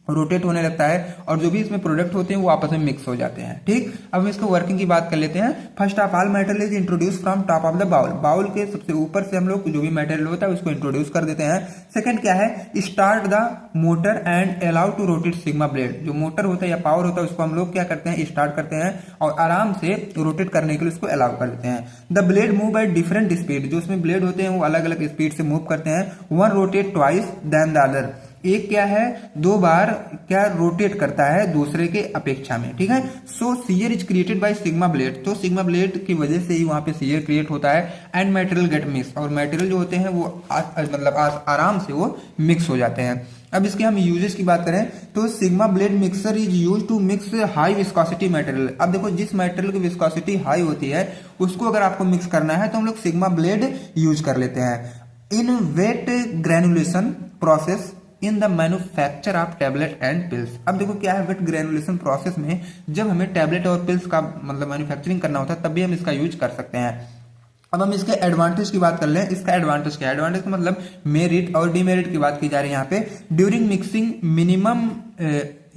रोटेट होने लगता है और जो भी इसमें प्रोडक्ट होते हैं वो आपस में मिक्स हो जाते हैं। ठीक, अब हम इसको वर्किंग की बात कर लेते हैं। First of all material is introduce from top of the bowl, bowl के सबसे ऊपर से हम लोग जो भी मेटेरियल होता है उसको इंट्रोड्यूस कर देते हैं। सेकंड क्या है, start the motor and allow to rotate sigma blade, जो मोटर होता है या पावर होता है उसको हम लोग क्या करते हैं, स्टार्ट करते हैं और आराम से रोटेट करने के लिए उसको अलाउ कर देते हैं। The blade move by different speed, जो उसमें ब्लेड होते हैं वो अलग अलग स्पीड से मूव करते हैं। One rotate twice than the other, एक क्या है, दो बार क्या रोटेट करता है दूसरे के अपेक्षा में। ठीक है, so shear is created by sigma blade, तो सिग्मा ब्लेड की वजह से ही वहां पे शियर क्रिएट होता है। एंड मटेरियल गेट मिक्स, और मटेरियल जो होते हैं वो आराम से वो मिक्स हो जाते हैं। अब इसके हम यूजेस की बात करें तो sigma blade mixer is use to mix high viscosity material. अब देखो जिस मटेरियल की विस्कोसिटी हाई होती है उसको अगर आपको मिक्स करना है तो हम लोग सिग्मा ब्लेड यूज कर लेते हैं। In wet granulation process in the manufacture of tablet and pills, अब देखो क्या है, वेट ग्रेनुलेशन प्रोसेस में जब हमें टेबलेट और पिल्स का मतलब मैन्युफैक्चरिंग करना होता है तब भी हम इसका यूज कर सकते हैं। अब हम इसके एडवांटेज की बात कर लें, इसका एडवांटेज क्या है, एडवांटेज का मतलब मेरिट और डिमेरिट की बात की जा रही है यहाँ पे। ड्यूरिंग मिक्सिंग मिनिमम,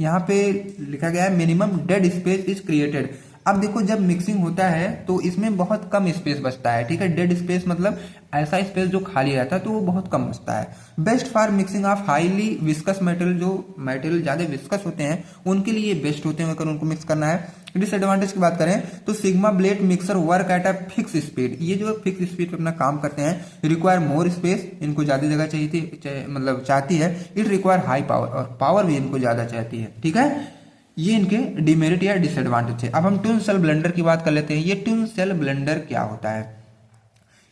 यहाँ पे लिखा गया है minimum dead space is created. अब देखो जब मिक्सिंग होता है तो इसमें बहुत कम स्पेस बचता है। ठीक है, डेड स्पेस मतलब ऐसा स्पेस जो खाली रहता है तो वो बहुत कम बचता है। Best for mixing of highly viscous material, जो मटेरियल ज्यादा विस्कस होते हैं उनके लिए बेस्ट होते हैं अगर उनको मिक्स करना है। डिसएडवांटेज की बात करें तो sigma blade mixer work at a fix speed, ये जो फिक्स स्पीड पे अपना काम करते हैं, रिक्वायर मोर स्पेस, इनको ज्यादा जगह चाहिए मतलब चाहती है। इट रिक्वायर हाई पावर, और पावर भी इनको ज्यादा चाहती है। ठीक है, ये इनके डिमेरिट या डिसएडवांटेज है। अब हम ट्विन सेल ब्लेंडर की बात कर लेते हैं। ये ट्विन सेल ब्लेंडर क्या होता है,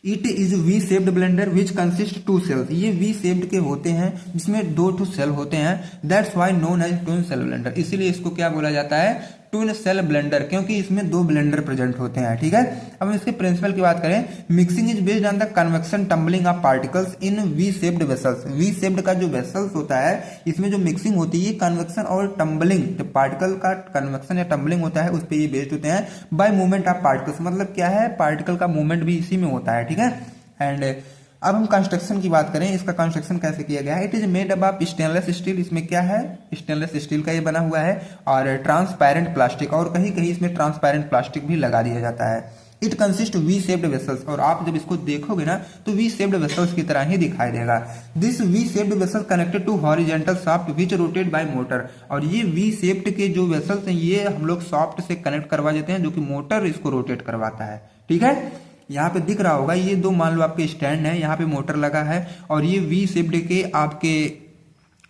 it is V shaped blender which consist two shells, ये वी शेप्ड के होते हैं जिसमें दो टू सेल होते हैं। That's why known as twin shell blender, इसीलिए इसको क्या बोला जाता है, ट्विन सेल ब्लेंडर, क्योंकि इसमें दो ब्लेंडर प्रेजेंट होते हैं। ठीक है, अब हम इसके प्रिंसिपल की बात करें, mixing is based on the convection tumbling of particles in V shaped vessels. V shaped का जो वेसल्स होता है इसमें जो मिक्सिंग होती है कन्वेक्शन और टम्बलिंग, जो पार्टिकल का कन्वेक्शन या टम्बलिंग होता है उस पर ये बेस्ड होते हैं। बाय मूवमेंट ऑफ पार्टिकल्स, मतलब क्या है, पार्टिकल का मूवमेंट भी इसी में होता है। ठीक है, एंड अब हम कंस्ट्रक्शन की बात करें, इसका कंस्ट्रक्शन कैसे किया गया है। It is made up of stainless steel, इसमें क्या है, स्टेनलेस स्टील का ये बना हुआ है, और ट्रांसपेरेंट प्लास्टिक, और कहीं कहीं इसमें ट्रांसपेरेंट प्लास्टिक भी लगा दिया जाता है। It consist V shaped vessels, और आप जब इसको देखोगे ना तो वी शेप्ड वेसल्स की तरह ही दिखाई देगा। This V shaped vessel connected to horizontal shaft which rotate by motor, और ये वी शेप्ड के जो वेसल्स हैं ये हम लोग शाफ्ट से कनेक्ट करवा देते हैं जो कि मोटर इसको रोटेट करवाता है। ठीक है, यहाँ पे दिख रहा होगा ये दो मान लो आपके स्टैंड है, यहाँ पे मोटर लगा है, और ये वी शेप्ड के आपके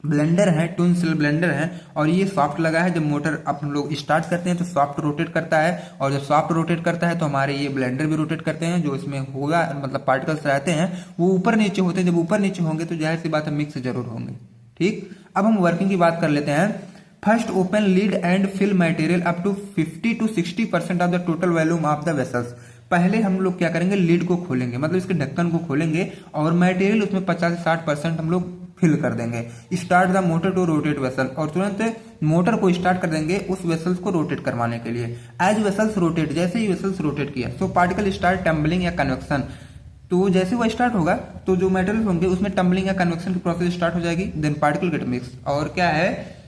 ब्लेंडर है, ट्विन सेल ब्लेंडर है, और ये सॉफ्ट लगा है। जब मोटर अपन लोग स्टार्ट करते हैं तो सॉफ्ट रोटेट करता है, और जब सॉफ्ट रोटेट करता है तो हमारे ये ब्लेंडर भी रोटेट करते हैं। जो इसमें होगा मतलब पार्टिकल्स रहते हैं वो ऊपर नीचे होते हैं, जब ऊपर नीचे होंगे तो जाहिर सी बात है मिक्स जरूर होंगे। ठीक, अब हम वर्किंग की बात कर लेते हैं। First open lid and fill material up to 50 to 60% of the total volume of the vessels. पहले हम लोग क्या करेंगे, लीड को खोलेंगे, मतलब इसके ढक्कन को खोलेंगे और मटेरियल उसमें 50 से 60% हम लोग फिल कर देंगे। Start the motor to rotate vessel, और तुरंत मोटर को स्टार्ट कर देंगे उस वेसल्स को रोटेट करवाने के लिए। एज वेसल्स रोटेट, जैसे ही वेसल्स रोटेट किया सो पार्टिकल स्टार्ट टम्बलिंग या कन्वेक्शन, तो जैसे वो स्टार्ट होगा तो जो मेटेरियल होंगे उसमें टम्बलिंग या कन्वेक्शन की प्रोसेस स्टार्ट हो जाएगी। देन पार्टिकल गेट मिक्स, और क्या है,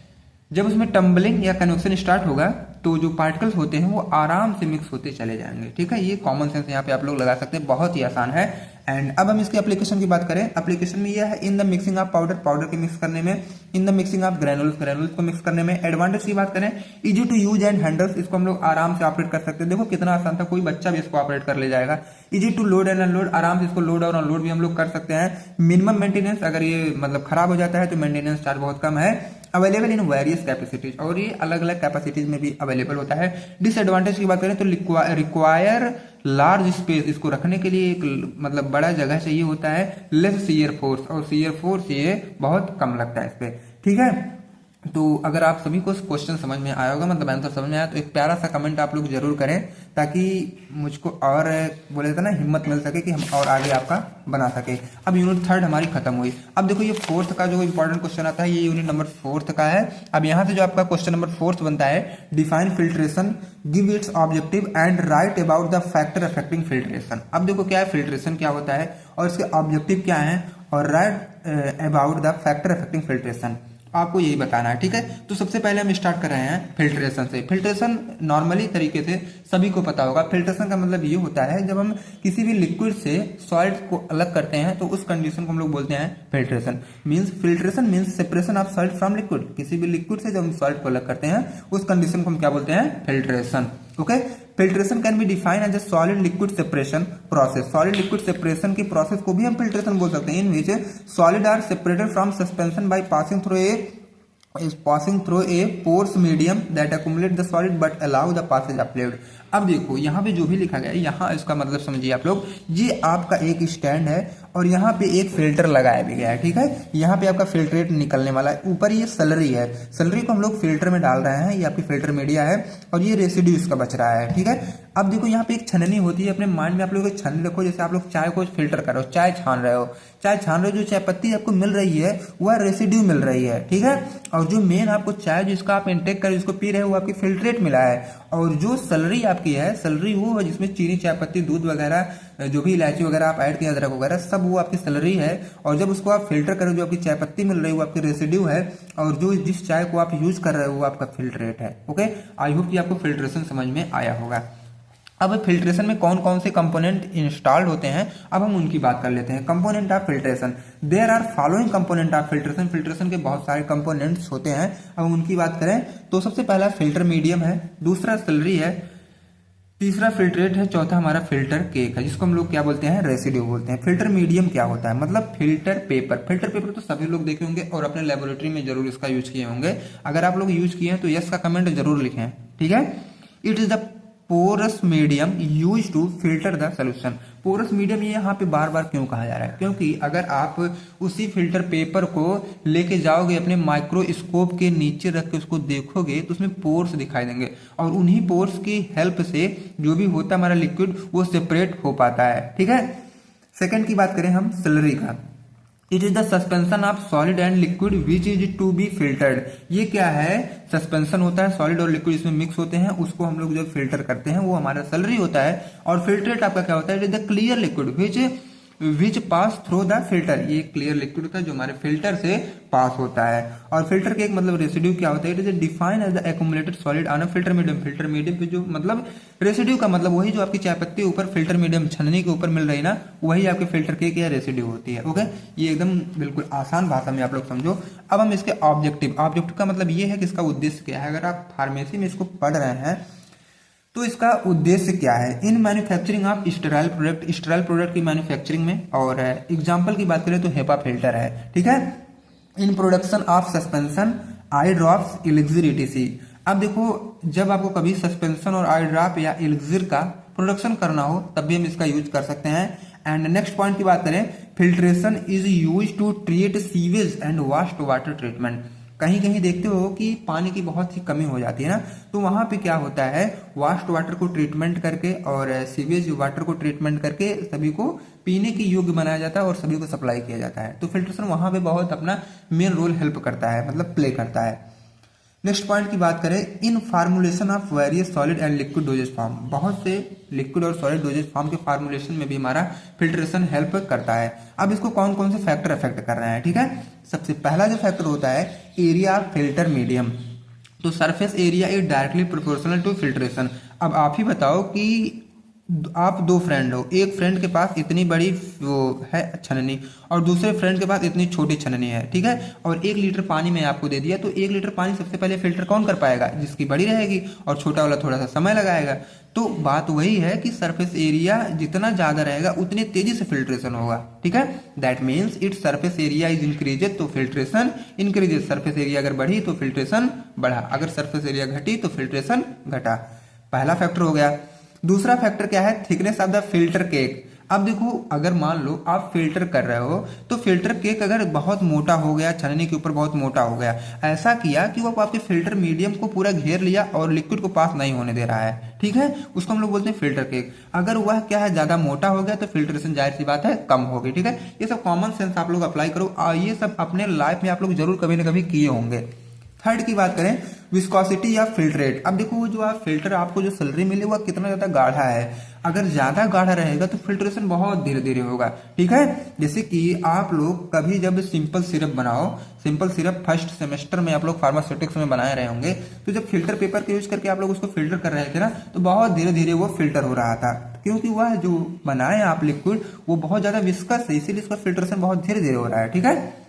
जब उसमें टम्बलिंग या कन्वेक्शन स्टार्ट होगा तो जो पार्टिकल्स होते हैं वो आराम से मिक्स होते चले जाएंगे। ठीक है, ये कॉमन सेंस यहाँ पे आप लोग लगा सकते हैं, बहुत ही आसान है। एंड अब हम इसके एप्लीकेशन की बात करें, एप्लीकेशन में यह है in the mixing of powder, powder के मिक्स करने में, in the mixing of granules, granules को मिक्स करने में। एडवांटेज की बात करें, easy to use and handles, इसको हम लोग आराम से ऑपरेट कर सकते हैं। देखो कितना आसान था, कोई बच्चा भी इसको ऑपरेट कर ले जाएगा। Easy to load and unload, आराम से इसको लोड और अनलोड भी हम लोग कर सकते हैं। मिनिमम मेंटेनेंस, अगर ये मतलब खराब हो जाता है तो मेंटेनेंस चार्ज बहुत कम है। अवेलेबल इन वेरियस कैपेसिटीज, और ये अलग अलग कैपेसिटीज में भी अवेलेबल होता है। डिसएडवांटेज की बात करें तो रिक्वायर लार्ज स्पेस, इसको रखने के लिए एक मतलब बड़ा जगह चाहिए होता है। लेस शियर फोर्स, और शियर फोर्स ये बहुत कम लगता है इस पे। ठीक है, तो अगर आप सभी को क्वेश्चन समझ में आया होगा, मतलब आंसर समझ में आया, तो एक प्यारा सा कमेंट आप लोग जरूर करें ताकि मुझको और बोले थे ना हिम्मत मिल सके कि हम और आगे आपका बना सके। अब यूनिट 3 हमारी खत्म हुई। अब देखो ये 4th का जो इंपॉर्टेंट क्वेश्चन आता है ये यूनिट नंबर 4th का है। अब यहाँ से जो आपका क्वेश्चन नंबर 4th बनता है, define filtration, give its objective and right about the factor affecting filtration. अब देखो क्या है, फिल्ट्रेशन क्या होता है और इसके ऑब्जेक्टिव क्या है, और right about the factor affecting filtration. आपको यही बताना है, ठीक है। तो सबसे पहले हम स्टार्ट कर रहे हैं फिल्ट्रेशन से। फिल्ट्रेशन नॉर्मली तरीके से सभी को पता होगा। फिल्ट्रेशन का मतलब ये होता है जब हम किसी भी लिक्विड से सॉलिड को अलग करते हैं तो उस कंडीशन को हम लोग बोलते हैं filtration. Filtration means separation of solid from liquid. किसी भी लिक्विड से जब हम सॉलिड को अलग करते हैं उस कंडीशन को हम क्या बोलते हैं, filtration. Okay, filtration can be define as a solid liquid separation process. Solid liquid separation की प्रोसेस को भी हम फिल्ट्रेशन बोल सकते हैं, in which solid are separated from suspension by passing through a pores medium that accumulate the solid but allow the passage of fluid. अब देखो यहाँ पे जो भी लिखा गया है, यहाँ इसका मतलब समझिए आप लोग, ये आपका एक स्टैंड है और यहाँ पे एक फिल्टर लगाया भी गया है, ठीक है। यहाँ पे आपका फिल्ट्रेट निकलने वाला है, ऊपर ये सलरी है, सलरी को हम लोग फिल्टर में डाल रहे हैं, ये आपकी फिल्टर मीडिया है और ये रेसिड्यू इसका बच रहा है, ठीक है। अब देखो यहाँ पे एक छननी होती है, अपने माइंड में आप लोग एक छननी रखो, जैसे आप लोग चाय को फिल्टर करो, चाय छान रहे हो, जो चाय पत्ती आपको मिल रही है वह रेसिड्यू मिल रही है, ठीक है। और जो मेन आपको चाय जिसका आप इंटेक कर जिसको पी रहे हो वो आपकी फिल्ट्रेट मिला है। और जो सलरी आपकी है, सलरी वो है जिसमें चीनी, चाय पत्ती, दूध वगैरह, जो भी इलायची वगैरह आप ऐड किए, अदरक वगैरह, सब वो आपकी सलरी है। और जब उसको आप फिल्टर करो, जो आपकी चाय पत्ती मिल रही है वो आपकी रेसिड्यू है, और जो जिस चाय को आप यूज कर रहे हो वो आपका फिल्ट्रेट है। ओके, आई होप कि आपको फिल्ट्रेशन समझ में आया होगा। अब फिल्ट्रेशन में कौन कौन से कंपोनेंट इंस्टॉल्ड होते हैं, अब हम उनकी बात कर लेते हैं। Component of filtration, there are following component of filtration. Filtration के बहुत सारे कंपोनेंट्स होते हैं, अब उनकी बात करें तो सबसे पहला फिल्टर मीडियम है, दूसरा सलरी है, तीसरा फिल्ट्रेट है, चौथा हमारा फिल्टर केक है, जिसको हम लोग क्या बोलते हैं, रेसिड्यू बोलते हैं। फिल्टर मीडियम क्या होता है, मतलब फिल्टर पेपर। फिल्टर पेपर तो सभी लोग देखे होंगे और अपने लेबोरेटरी में जरूर इसका यूज किए होंगे। अगर आप लोग यूज किए हैं तो यस का कमेंट जरूर लिखें, ठीक है। It is the porous medium use to filter the solution. Porous medium ये यहाँ पे बार बार क्यों कहा जा रहा है, क्योंकि अगर आप उसी फिल्टर पेपर को लेके जाओगे अपने माइक्रोस्कोप के नीचे रख के उसको देखोगे तो उसमें पोर्स दिखाई देंगे, और उन्हीं पोर्स की हेल्प से जो भी होता है हमारा लिक्विड वो सेपरेट हो पाता है, ठीक है। सेकंड की बात करें हम सलरी का, it is the suspension of solid and liquid which is to be filtered. ये क्या है, सस्पेंशन होता है, सॉलिड और लिक्विड इसमें मिक्स होते हैं, उसको हम लोग जब फिल्टर करते हैं वो हमारा सलरी होता है। और फिल्ट्रेट आपका क्या होता है, it is the clear liquid which pass through the filter. ये क्लियर लिक्विड होता है जो हमारे फिल्टर से पास होता है। और फिल्टर के एक मतलब रेसिड्यू क्या होता है, it is define as the accumulated solid on a filter medium. Filter medium पे जो मतलब रेसिड्यू का मतलब वही जो आपकी चाय पत्ती ऊपर फिल्टर मीडियम छन्नी के ऊपर मिल रही ना, वही आपके फिल्टर केक या रेसिड्यू होती है। ओके, ये एकदम बिल्कुल आसान भाषा में आप लोग समझो। अब हम इसके ऑब्जेक्टिव का मतलब ये है कि इसका उद्देश्य क्या है। अगर आप फार्मेसी में इसको पढ़ रहे हैं तो इसका उद्देश्य क्या है, in manufacturing of sterile product की मैन्युफैक्चरिंग में। और एग्जांपल की बात करें तो हेपा फिल्टर है, ठीक है। In production of suspension, eye drops, elixir etc। अब देखो जब आपको कभी सस्पेंशन और आई ड्रॉप या एलिक्सिर का प्रोडक्शन करना हो तब भी हम इसका यूज कर सकते हैं। एंड नेक्स्ट पॉइंट की बात करें, filtration is use to treat sewage and waste water treatment. कहीं कहीं देखते हो कि पानी की बहुत ही कमी हो जाती है ना, तो वहां पे क्या होता है, वास्ट वाटर को ट्रीटमेंट करके और सीवेज वाटर को ट्रीटमेंट करके सभी को पीने की योग्य बनाया जाता है और सभी को सप्लाई किया जाता है। तो फिल्ट्रेशन वहां पे बहुत अपना मेन रोल हेल्प करता है, मतलब प्ले करता है। नेक्स्ट पॉइंट की बात करें, in formulation of various solid and liquid dosage form. बहुत से लिक्विड और सॉलिड डोजेज फॉर्म के फार्मुलेशन में भी हमारा फिल्ट्रेशन हेल्प करता है। अब इसको कौन कौन से फैक्टर अफेक्ट कर रहे हैं, ठीक है। सबसे पहला जो फैक्टर होता है एरिया ऑफ फिल्टर मीडियम। तो surface area is directly proportional to filtration. अब आप ही बताओ कि आप दो फ्रेंड हो, एक फ्रेंड के पास इतनी बड़ी वो है छननी और दूसरे फ्रेंड के पास इतनी छोटी छननी है, ठीक है। और 1 लीटर पानी में आपको दे दिया, तो 1 लीटर पानी सबसे पहले फिल्टर कौन कर पाएगा, जिसकी बड़ी रहेगी, और छोटा वाला थोड़ा सा समय लगाएगा। तो बात वही है कि सरफेस एरिया जितना ज्यादा रहेगा उतनी तेजी से फिल्ट्रेशन होगा, ठीक है। That means it surface area is increased तो फिल्ट्रेशन इंक्रीजेज। सरफेस एरिया अगर बढ़ी तो फिल्ट्रेशन बढ़ा, अगर सरफेस एरिया घटी तो फिल्ट्रेशन घटा। पहला फैक्टर हो गया। दूसरा फैक्टर क्या है, thickness of the filter cake. अब देखो अगर मान लो आप फिल्टर कर रहे हो तो फिल्टर केक अगर बहुत मोटा हो गया, छननी के ऊपर बहुत मोटा हो गया, ऐसा किया कि वो आपके फिल्टर मीडियम को पूरा घेर लिया और लिक्विड को पास नहीं होने दे रहा है, ठीक है, उसको हम लोग बोलते हैं फिल्टर केक। अगर वह क्या है ज्यादा मोटा हो गया तो फिल्ट्रेशन जाहिर सी बात है कम होगी, ठीक है। ये सब कॉमन सेंस आप लोग अप्लाई करो और ये सब अपने लाइफ में आप लोग जरूर कभी ना कभी किए होंगे। थर्ड की बात करें, विस्कोसिटी या फिल्ट्रेट। अब देखो वो जो आप फिल्टर आपको जो स्लरी मिले वो कितना ज्यादा गाढ़ा है, अगर ज्यादा गाढ़ा रहेगा तो फिल्ट्रेशन बहुत धीरे धीरे होगा, ठीक है। जैसे कि आप लोग कभी जब सिंपल सिरप बनाओ, सिंपल सिरप फर्स्ट सेमेस्टर में आप लोग फार्मास्यूटिक्स में बनाए रहे होंगे, तो जब फिल्टर पेपर का यूज करके आप लोग उसको फिल्टर कर रहे थे ना, तो बहुत धीरे धीरे वो फिल्टर हो रहा था, क्योंकि वह जो बनाए आप लिक्विड वो बहुत ज्यादा विस्कस है, इसीलिए उसका फिल्ट्रेशन बहुत धीरे धीरे हो रहा है, ठीक है।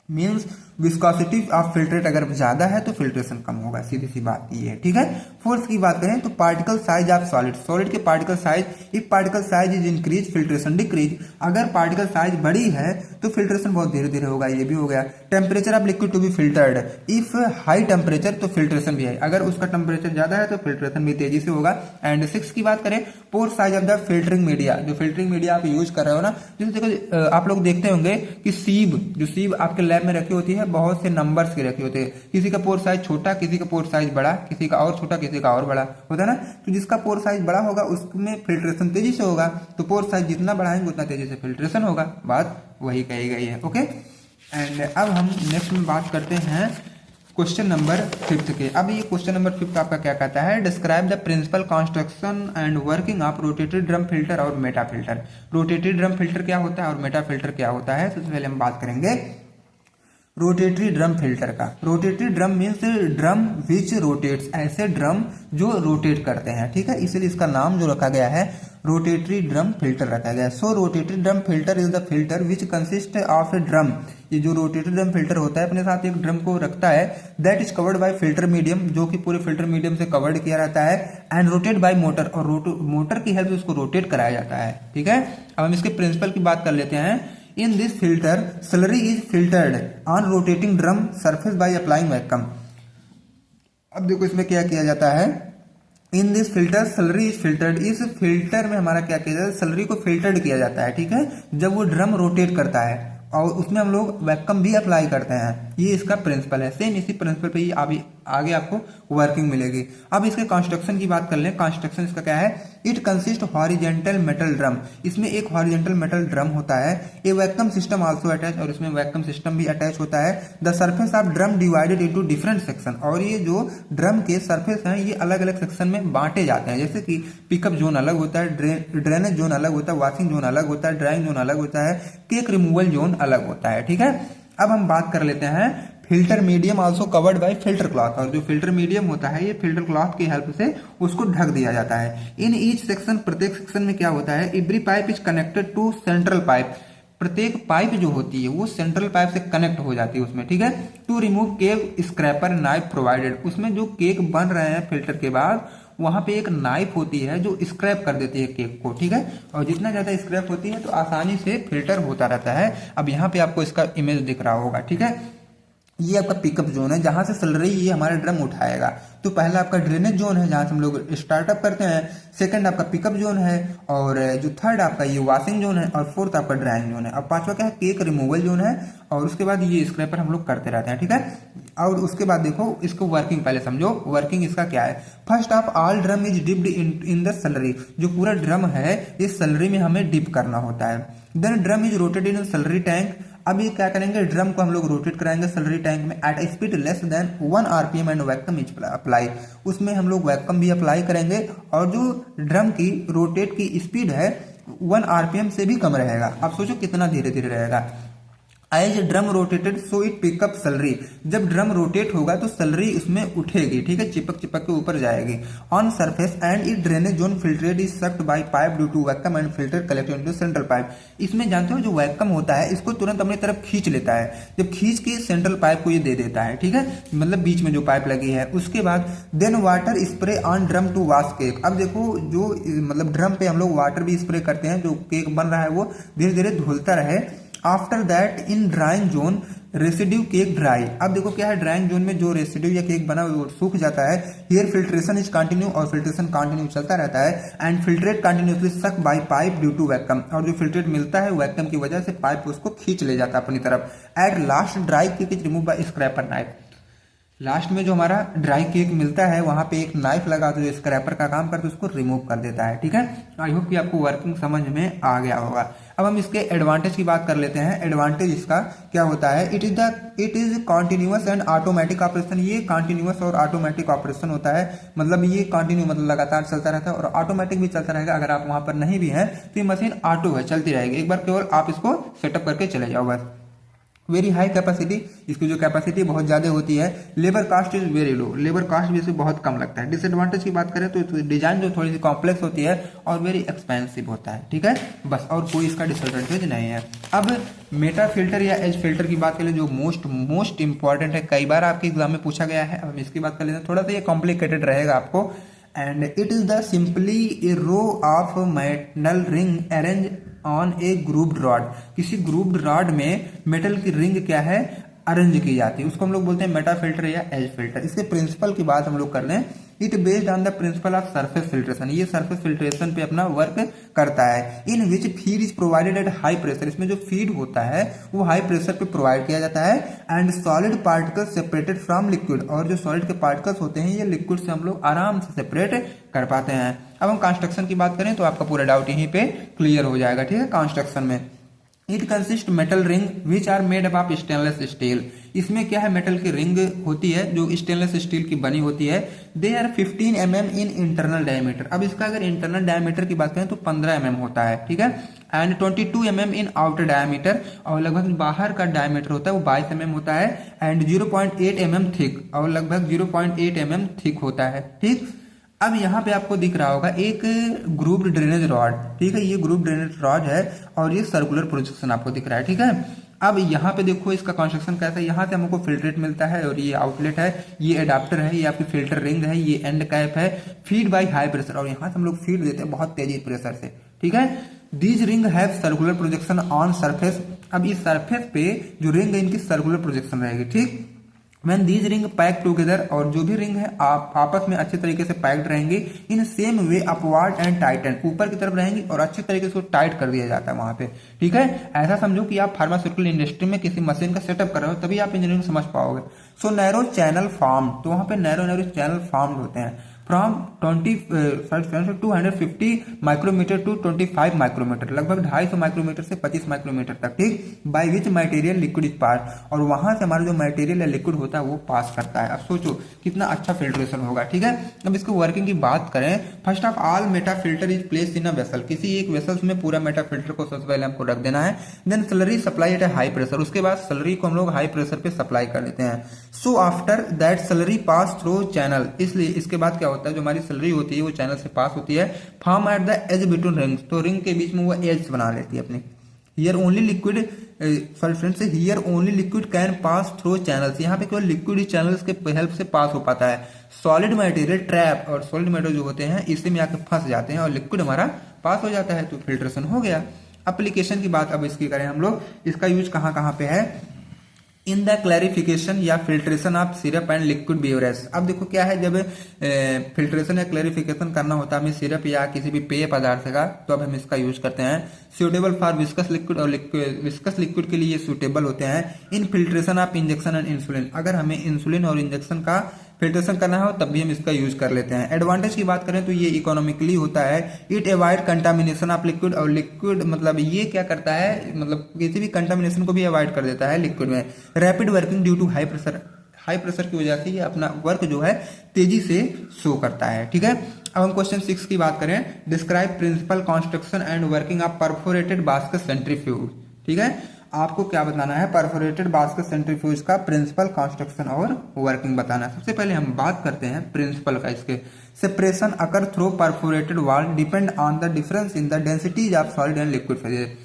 मीन्स विस्कोसिटी ऑफ फिल्ट्रेट अगर ज्यादा है तो फिल्ट्रेशन कम होगा, सीधी सी बात ये है, ठीक है। फोर्थ की बात करें तो particle size of solid, solid के particle size, if particle size is increase filtration decrease, अगर पार्टिकल साइज बड़ी है तो फिल्ट्रेशन बहुत धीरे धीरे होगा, ये भी हो गया। Temperature of liquid to be filtered, if high temperature तो फिल्ट्रेशन भी है, अगर उसका टेम्परेचर ज्यादा है तो फिल्ट्रेशन भी तेजी से होगा। एंड सिक्स की बात करें pore size of the filtering media, जो फिल्टरिंग मीडिया आप यूज कर रहे हो ना, जैसे देखो आप लोग देखते होंगे कि सीब, जो सीब आपके लैब में रखी होती है बहुत से नंबर्स के रखे होते हैं, किसी का पोर साइज छोटा, किसी का पोर साइज बड़ा, किसी का और छोटा, किसी का और बड़ा होता है ना, तो जिसका पोर साइज बड़ा होगा उसमें फिल्ट्रेशन तेजी से होगा, तो पोर साइज जितना बढ़ाएंगे उतना तेजी से फिल्ट्रेशन होगा, बात वही कही गई है, ओके। एंड अब हम नेक्स्ट में बात करते हैं क्वेश्चन नंबर 5 के। अब ये क्वेश्चन नंबर 5 आपका क्या कहता है, describe the principle construction and working of rotated drum filter और meta filter. Rotated drum filter क्या होता है और मेटा फिल्टर क्या होता है, सबसे पहले हम बात करेंगे रोटेटरी ड्रम फिल्टर का। रोटेटरी ड्रम मीन्स ड्रम विच रोटेट्स, ऐसे ड्रम जो रोटेट करते हैं, ठीक है, इसलिए इसका नाम जो रखा गया है रोटेटरी ड्रम फिल्टर रखा गया है। So rotary drum filter is the filter which consist of a drum, ये जो रोटेटरी ड्रम फिल्टर होता है अपने साथ एक ड्रम को रखता है, that is covered by filter medium, जो कि पूरे फिल्टर मीडियम से कवर्ड किया रहता है, एंड रोटेट बाय मोटर, और मोटर की हेल्प से उसको रोटेट कराया जाता है, ठीक है। अब हम इसके प्रिंसिपल की बात कर लेते हैं। In this filter, slurry is filtered on rotating drum surface by applying vacuum. अब देखो इसमें क्या किया जाता है, in this filter slurry is filtered, इस फिल्टर में हमारा क्या किया जाता है, स्लरी को फिल्टर्ड किया जाता है, ठीक है, जब वो ड्रम रोटेट करता है, और उसमें हम लोग वैक्यूम भी अप्लाई करते हैं, ये इसका प्रिंसिपल है। सेम इसी प्रिंसिपल पे ही अभी आगे आपको वर्किंग मिलेगी। अब इसके कंस्ट्रक्शन की बात कर लें, कंस्ट्रक्शन इसका क्या है, it consist horizontal metal drum, इसमें एक हॉरिजेंटल मेटल ड्रम होता है, ए वैक्यूम सिस्टम आल्सो अटैच, और इसमें वैक्यूम सिस्टम भी अटैच होता है। The surface of drum divided into different section, और ये जो ड्रम के सरफेस हैं ये अलग अलग सेक्शन में बांटे जाते हैं, जैसे कि पिकअप जोन अलग होता है, ड्रेनेज जोन अलग होता है, वॉशिंग जोन अलग होता है, ड्राइंग जोन अलग होता है, केक रिमूवल जोन अलग होता है, ठीक है। अब हम बात कर लेते हैं filter medium also covered by filter cloth, और जो फिल्टर मीडियम होता है ये फिल्टर क्लॉथ की हेल्प से उसको ढक दिया जाता है। इन ईच सेक्शन, प्रत्येक सेक्शन में क्या होता है, every pipe is connected to central pipe, प्रत्येक पाइप जो होती है वो सेंट्रल पाइप से कनेक्ट हो जाती है उसमें, ठीक है। To remove cake scraper knife provided, उसमें जो केक बन रहे हैं फिल्टर के बाद वहां पे एक नाइफ होती है जो स्क्रैप कर देती है केक को, ठीक है, और जितना ज्यादा स्क्रैप होती है तो आसानी से फिल्टर होता रहता है। अब यहाँ पे आपको इसका इमेज दिख रहा होगा, ठीक है, ये आपका पिकअप जोन है जहां से स्लरी ये हमारा ड्रम उठाएगा। तो पहला आपका ड्रेनेज जोन है जहां से हम लोग स्टार्टअप करते हैं, सेकंड आपका पिकअप जोन है, और जो थर्ड आपका ये वॉशिंग जोन है, और फोर्थ आपका ड्राइंग जोन है, और पांचवा क्या है, केक रिमूवल जोन है, और उसके बाद ये स्क्रैपर हम लोग करते रहते हैं, ठीक है। और उसके बाद देखो इसको वर्किंग पहले समझो, वर्किंग इसका क्या है। First of all drum is dipped in the slurry, जो पूरा ड्रम है इस स्लरी में हमें डिप करना होता है। Then drum is rotated in slurry tank, अब ये क्या करेंगे, ड्रम को हम लोग रोटेट कराएंगे स्लरी टैंक में at speed less than 1 RPM and vacuum is apply, उसमें हम लोग वैक्यूम भी अप्लाई करेंगे, और जो ड्रम की रोटेट की स्पीड है 1 RPM से भी कम रहेगा। आप सोचो कितना धीरे धीरे रहेगा। As drum rotated so it pick up slurry, जब ड्रम रोटेट होगा तो स्लरी उसमें उठेगी, ठीक है, चिपक चिपक के ऊपर जाएगी on surface, and it drainage zone filtered is sucked by pipe due to vacuum and filter collected into central pipe. इसमें जानते हो जो वैक्यूम होता है इसको तुरंत अपनी तरफ खींच लेता है, जब खींच के सेंट्रल पाइप को ये दे देता है, ठीक है, मतलब बीच में जो पाइप लगी है। उसके बाद then water spray on drum to wash cake, अब देखो जो मतलब ड्रम पे हम लोग वाटर भी स्प्रे करते हैं, जो केक बन रहा है वो धीरे धीरे धुलता रहे। After that in drawing zone residue cake dry, अब देखो क्या है, ड्राइंग जोन में जो रेसिड्यू या केक बना वो सूख जाता है। हियर फिल्ट्रेशन इज कंटिन्यू, और फिल्ट्रेशन कंटिन्यू चलता रहता है, and filtrate continuously suck by pipe due to vacuum, और जो फिल्ट्रेट मिलता है वैक्यूम की वजह से पाइप उसको खींच ले जाता है अपनी तरफ। At last dry cake is remove by scraper knife, last में जो हमारा ड्राई केक मिलता है वहां पे एक नाइफ लगा तो जो स्क्रैपर का काम करता है उसको रिमूव कर देता है, ठीक है। आई होप कि आपको वर्किंग समझ में आ गया होगा। अब हम इसके एडवांटेज की बात कर लेते हैं। एडवांटेज इसका क्या होता है, it is continuous and automatic operation. ये कॉन्टिन्यूअस और ऑटोमेटिक ऑपरेशन होता है, मतलब ये कंटिन्यू मतलब लगातार चलता रहता है और ऑटोमेटिक भी चलता रहेगा। अगर आप वहां पर नहीं भी हैं तो ये मशीन ऑटो है, चलती रहेगी, एक बार केवल आप इसको सेटअप करके चले जाओ बस। वेरी हाई कैपेसिटी, इसकी जो कैपेसिटी बहुत ज़्यादा होती है। Labour cost is very low, labour cost भी इसे बहुत कम लगता है। डिसएडवांटेज की बात करें तो डिजाइन जो थोड़ी सी कॉम्प्लेक्स होती है और वेरी एक्सपेंसिव होता है, ठीक है, बस, और कोई इसका डिसएडवांटेज नहीं है। अब मेटा फिल्टर या एज फिल्टर की बात करें जो मोस्ट इंपॉर्टेंट है, कई बार आपके एग्जाम में पूछा गया है। अब हम इसकी बात कर लेते हैं, थोड़ा सा ये कॉम्प्लिकेटेड रहेगा आपको। And it is the simply a row of metal ring arrange on a grooved rod. किसी ग्रूव्ड रॉड में मेटल की रिंग क्या है, अरेंज की जाती है, उसको हम लोग बोलते हैं मेटा फिल्टर या एज फिल्टर। इसके प्रिंसिपल की बात हम लोग कर लें, it based on the principle of surface filtration. ये सरफेस फिल्ट्रेशन पे अपना वर्क करता है। In which feed is provided at high pressure, इसमें जो फीड होता है वो हाई प्रेशर पे प्रोवाइड किया जाता है। And solid particles separated from liquid, और जो सॉलिड के पार्टिकल्स होते हैं ये लिक्विड से हम लोग आराम से सेपरेट कर पाते हैं। अब हम कंस्ट्रक्शन की बात करें तो आपका पूरा डाउट यहीं पे क्लियर हो जाएगा, ठीक है। कंस्ट्रक्शन में it consist metal ring which are made up of stainless steel. इसमें क्या है, मेटल की रिंग होती है जो स्टेनलेस स्टील की बनी होती है। They are 15 mm in internal diameter. अब इसका अगर इंटरनल डायमीटर की बात करें तो 15 mm होता है, ठीक है। And 22 mm in outer diameter, और लगभग बाहर का डायमीटर होता है वो 22 mm होता है। एंड 0.8 mm थिक, और लगभग 0.8 mm थिक होता है, ठीक। अब यहाँ पे आपको दिख रहा होगा एक ग्रुप्ड ड्रेनेज रॉड, ठीक है, ये ग्रुप ड्रेनेज रॉड है और ये सर्कुलर प्रोजेक्शन आपको दिख रहा है, ठीक है। अब यहाँ पे देखो इसका कंस्ट्रक्शन कैसा है, यहाँ से हमको फिल्ट्रेट मिलता है और ये आउटलेट है, ये एडाप्टर है, ये आपकी फिल्टर रिंग है, ये एंड कैप है। फीड बाय हाई प्रेशर, और यहाँ से हम लोग फीड देते हैं बहुत तेजी प्रेशर से, ठीक है। These ring have circular projection on surface. अब इस सरफेस पे जो रिंग है इनकी सर्कुलर प्रोजेक्शन रहेगी, ठीक। When these ring pack together, और जो भी रिंग है आप आपस में अच्छे तरीके से पैक्ड रहेंगे। In same way upward and Titan, ऊपर की तरफ रहेंगी और अच्छे तरीके से टाइट कर दिया जाता है वहां पे, ठीक है। ऐसा समझो कि आप फार्मास्यूटिकल इंडस्ट्री में किसी मशीन का सेटअप कर रहे हो, तभी आप इंजीनियरिंग समझ पाओगे। सो नैरो चैनल फॉर्म, तो वहां पे नैरो चैनल फॉर्म होते हैं फ्रॉम 250 माइक्रोमीटर टू 25 माइक्रोमीटर, लगभग 250 माइक्रोमीटर से 25 माइक्रोमीटर तक, ठीक। By which material liquid is pass, और वहां से हमारा जो मटेरियल या लिक्विड होता है वो पास करता है। अब सोचो कितना अच्छा फिल्ट्रेशन होगा, ठीक है। अब इसको वर्किंग की बात करें, first of all Meta filter is place in a vessel, किसी एक वेसल में पूरा मेटा फिल्टर को सबसे पहले हमको रख देना है। देन स्लरी सप्लाई एट ए हाई प्रेशर, उसके बाद स्लरी को हम लोग हाई प्रेशर पे सप्लाई कर देते हैं। So after that slurry pass through channel, इसलिए इसके बाद क्या होता है, जो हमारी स्लरी होती है वो चैनल से पास होती है। Form at the edge between rings, तो रिंग के बीच में वो एज बना लेती है अपनी। Here only liquid, sorry friends, here only liquid can pass through channels, यहाँ पे केवल लिक्विड ही चैनल्स के हेल्प से पास हो पाता है। सॉलिड मटेरियल ट्रैप, और सॉलिड मटेरियल जो होते हैं इसी में आके फंस जाते हैं और लिक्विड हमारा पास हो जाता है, तो फिल्ट्रेशन हो गया। एप्लीकेशन की बात अब इसकी करें हम लोग, इसका यूज कहाँ कहाँ पे है। इन द क्लैरिफिकेशन या filtration of syrup and liquid beverage. अब देखो क्या है, जब फिल्ट्रेशन या क्लैरिफिकेशन करना होता है हमें सिरप या किसी भी पेय पदार्थ का, तो अब हम इसका यूज करते हैं। सुटेबल फॉर विस्कस लिक्विड, और विस्कस लिक्विड के लिए ये सुटेबल होते हैं। In filtration of injection and insulin, अगर हमें इंसुलिन और इंजेक्शन का फिल्ट्रेशन करना हो तब भी हम इसका यूज कर लेते हैं। एडवांटेज की बात करें तो ये इकोनॉमिकली होता है। It avoid contamination of liquid, और लिक्विड मतलब ये क्या करता है, मतलब किसी भी कंटामिनेशन को भी अवॉइड कर देता है लिक्विड में। Rapid working due to high pressure, high pressure की वजह से ये अपना वर्क जो है तेजी से शो करता है, ठीक है। अब हम क्वेश्चन 6 की बात करें, describe principle construction and working of perforated basket centrifuge, ठीक है। आपको क्या बताना है, परफोरेटेड बास्केट सेंट्रीफ्यूज का प्रिंसिपल कंस्ट्रक्शन और वर्किंग बताना है। सबसे पहले हम बात करते हैं प्रिंसिपल का। इसके separation occur through perforated wall depend on the difference in the densities of solid and liquid phase.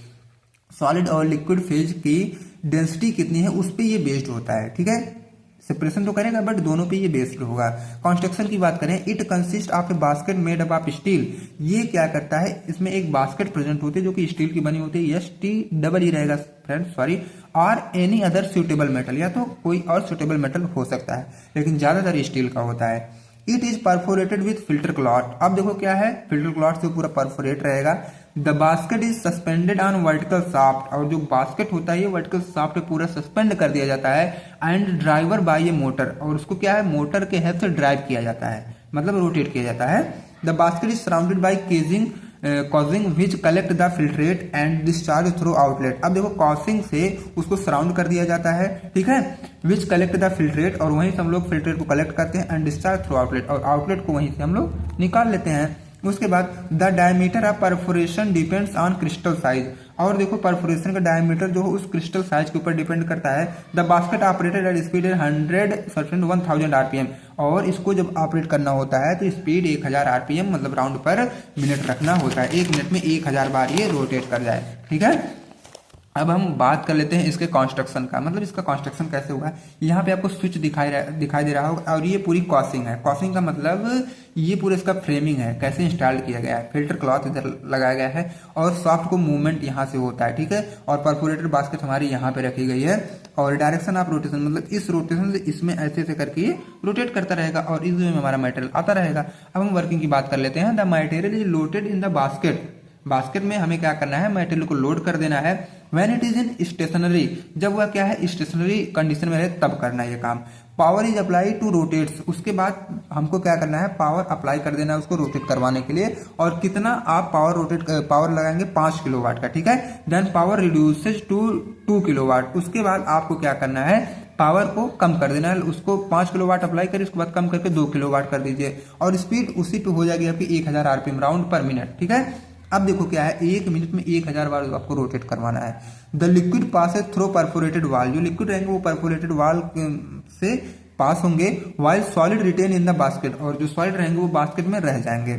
Solid और लिक्विड फेज की डेंसिटी कितनी है उस पर ये बेस्ड होता है, ठीक है। सेपरेशन तो करेगा बट दोनों पे ये बेस्ड होगा। कंस्ट्रक्शन की बात करें, it consist of A basket made up of steel. ये क्या करता है, इसमें एक बास्केट प्रेजेंट होती है जो कि स्टील की बनी होती है, यस टी डबल ही रहेगा फ्रेंड्स, सॉरी, और एनी अदर सुटेबल मेटल, या तो कोई और सुटेबल मेटल हो सकता है लेकिन ज्यादातर स्टील का होता है। It is perforated with filter cloth. अब देखो क्या है, फिल्टर क्लॉथ से पूरा परफोरेट रहेगा। The basket is suspended on vertical shaft, और जो बास्केट होता है ये वर्टिकल शाफ्ट पे पूरा सस्पेंड कर दिया जाता है। And driver by a motor, और उसको क्या है, मोटर के हेल्प से ड्राइव किया जाता है, मतलब रोटेट किया जाता है। The basket is surrounded by casing casing which collect the filtrate and discharge through outlet. अब देखो कॉसिंग से उसको सराउंड कर दिया जाता है, ठीक है, विच कलेक्ट द फिल्ट्रेट, और वहीं से हम लोग फिल्ट्रेट को कलेक्ट करते हैं, एंड डिस्चार्ज थ्रू आउटलेट, और आउटलेट को वहीं से हम लोग निकाल लेते हैं। उसके बाद the diameter of perforation depends on crystal size, और देखो परफोरेशन का डायमीटर जो उस क्रिस्टल साइज के ऊपर डिपेंड करता है। The basket operated at speed 1000 RPM, और इसको जब ऑपरेट करना होता है तो स्पीड 1000 आरपीएम मतलब राउंड पर मिनट रखना होता है, 1 मिनट में 1000 बार ये रोटेट कर जाए, ठीक है। अब हम बात कर लेते हैं इसके कंस्ट्रक्शन का, मतलब इसका कंस्ट्रक्शन कैसे हुआ है। यहाँ पे आपको स्विच दिखाई दे रहा होगा, और ये पूरी कॉसिंग है। कॉसिंग का मतलब ये पूरा इसका फ्रेमिंग है, कैसे इंस्टॉल किया गया है। फिल्टर क्लॉथ इधर लगाया गया है, और सॉफ्ट को मूवमेंट यहाँ से होता है, ठीक है। और परफोरेटेड बास्केट हमारी यहाँ पे रखी गई है, और डायरेक्शन ऑफ रोटेशन मतलब इस रोटेशन से इसमें ऐसे ऐसे करके ये रोटेट करता रहेगा, और इस वे में हमारा मटेरियल आता रहेगा। अब हम वर्किंग की बात कर लेते हैं। The material is loaded in the basket, basket में हमें क्या करना है, मटेरियल को लोड कर देना है। When it is in stationary, जब वह क्या है स्टेशनरी कंडीशन में रहे तब करना है ये काम। Power is apply to rotates, उसके बाद हमको क्या करना है, पावर अप्लाई कर देना है उसको रोटेट करवाने के लिए। और कितना आप पावर लगाएंगे 5 किलोवाट का, ठीक है। Then power reduces to 2 kilowatt, उसके बाद आपको क्या करना है, पावर को कम कर देना है। उसको 5 किलोवाट अप्लाई करिए, उसके बाद कम करके 2 किलोवाट कर दीजिए, और स्पीड उसी पे हो जाएगी आपकी 1000 आरपीएम राउंड पर मिनट, ठीक है। अब देखो क्या है, 1 मिनट में 1000 बार आपको रोटेट करवाना है। The liquid Passage through perforated वाल, जो लिक्विड रहेंगे वो परफोरेटेड वाल से पास होंगे। While solid retain in the basket, और जो सॉलिड रहेंगे वो बास्केट में रह जाएंगे।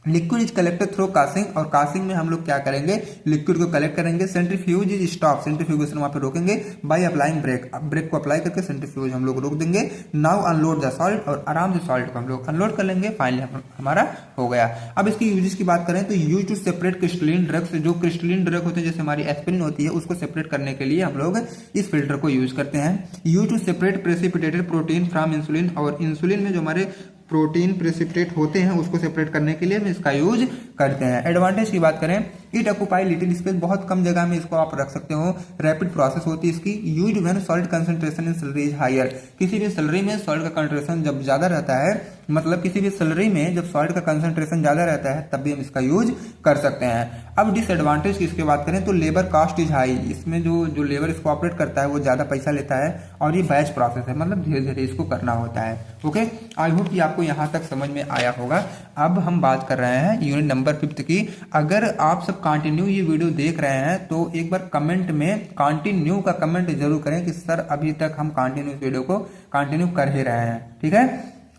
Liquid is collected through casing, और कासिंग में हम लोग क्या करेंगे, लिक्विड को कलेक्ट करेंगे। सेंट्रीफ्यूज इज स्टॉप, सेंट्रीफ्यूगेशन वहां पे रोकेंगे। बाय अप्लाइंग ब्रेक, अब ब्रेक को अप्लाई करके सेंट्रीफ्यूज हम लोग रोक देंगे। नाउ अनलोड द सॉल्ट, और आराम से सॉल्ट को हम लोग अनलोड कर लेंगे। फाइनली हमारा हो गया। अब इसकी यूजेस की बात करें तो use to separate crystalline drugs, जो क्रिस्टलिन ड्रग होते हैं जैसे हमारी एस्पिरिन होती है, उसको सेपरेट करने के लिए हम लोग इस फिल्टर को यूज करते हैं। Use to separate precipitated protein from insulin, और इंसुलिन में जो हमारे प्रोटीन प्रेसिपिटेट होते हैं उसको सेपरेट करने के लिए हम इसका यूज करते हैं। एडवांटेज की बात करें, इट ऑक्यूपाई लिटिल स्पेस, बहुत कम जगह में इसको आप रख सकते हो। रैपिड प्रोसेस होती है इसकी। Used when salt concentration in slurry is higher, किसी भी स्लरी में सॉल्ट का कंसंट्रेशन जब ज्यादा रहता है, मतलब किसी भी स्लरी में जब सॉल्ट का कंसंट्रेशन ज्यादा रहता है तब भी हम इसका यूज कर सकते हैं। अब डिसएडवांटेज की इसकी बात करें तो लेबर कॉस्ट इज हाई, इसमें जो लेबर इसको ऑपरेट करता है वो ज्यादा पैसा लेता है, और ये बैच प्रोसेस है, मतलब धीरे धीरे इसको करना होता है। ओके, आई होप कि आपको यहाँ तक समझ में आया होगा। अब हम बात कर रहे हैं यूनिट नंबर 5 की। अगर आप सब कंटिन्यू ये वीडियो देख रहे हैं तो एक बार कमेंट में कंटिन्यू का कमेंट जरूर करें कि सर अभी तक हम कंटिन्यू वीडियो को कंटिन्यू कर ही रहे हैं, ठीक है।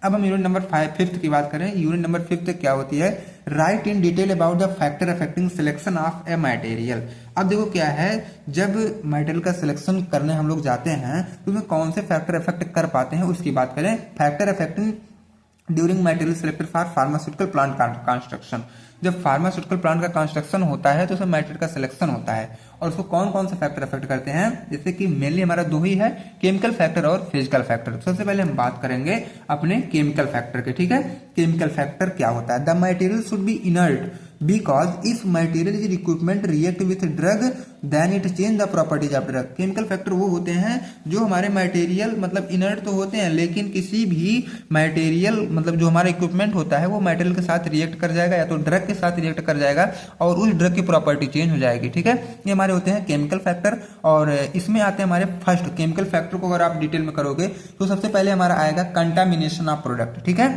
अब हम यूनिट नंबर 5 की बात करें। यूनिट नंबर 5 क्या होती है, right in detail about the factor affecting selection of a material. अब देखो क्या है, जब मटेरियल का सिलेक्शन करने हम लोग जाते हैं तो उसमें कौन से फैक्टर अफेक्ट कर पाते हैं उसकी बात करें। Factor affecting during material selected for pharmaceutical plant construction, जब फार्मास्यूटिकल प्लांट का कंस्ट्रक्शन होता है तो उसमें मटेरियल का सिलेक्शन होता है, और उसको कौन कौन से फैक्टर अफेक्ट करते हैं, जैसे कि मेनली हमारा 2 ही है, केमिकल फैक्टर और फिजिकल फैक्टर। सबसे पहले हम बात करेंगे अपने केमिकल फैक्टर के, ठीक है। केमिकल फैक्टर क्या होता है, the material should B inert because if material is equipment react with drug then it change the properties of drug। Chemical factor वो होते हैं जो हमारे मटेरियल मतलब इनर्ट तो होते हैं, लेकिन किसी भी मटेरियल मतलब जो हमारा इक्विपमेंट होता है वो मटेरियल के साथ रिएक्ट कर जाएगा या तो ड्रग के साथ रिएक्ट कर जाएगा और उस ड्रग की प्रॉपर्टी चेंज हो जाएगी, ठीक है। ये हमारे होते हैं केमिकल फैक्टर। और इसमें आते हैं हमारे फर्स्ट केमिकल फैक्टर को अगर आप डिटेल में करोगे तो सबसे पहले हमारा आएगा कंटामिनेशन ऑफ प्रोडक्ट, ठीक है।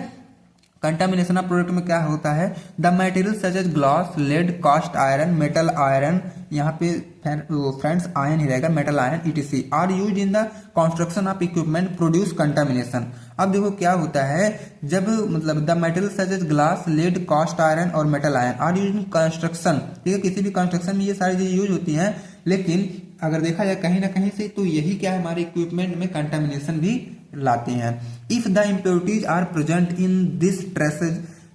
कंटामिनेशन ऑफ प्रोडक्ट में क्या होता है, the material such as glass, lead, cast iron, metal iron, यहाँ पे फ्रेंड्स आयरन ही रहेगा, metal iron ETC are use in the construction of equipment produce contamination. अब देखो क्या होता है, जब मतलब the material such as glass, lead, cast iron और metal iron are use in construction, ठीक है। किसी भी कंस्ट्रक्शन में ये सारी चीजें यूज होती हैं, लेकिन अगर देखा जाए कहीं ना कहीं से तो यही क्या है हमारे इक्विपमेंट में कंटामिनेशन भी लाते हैं। If the impurities are present in this traces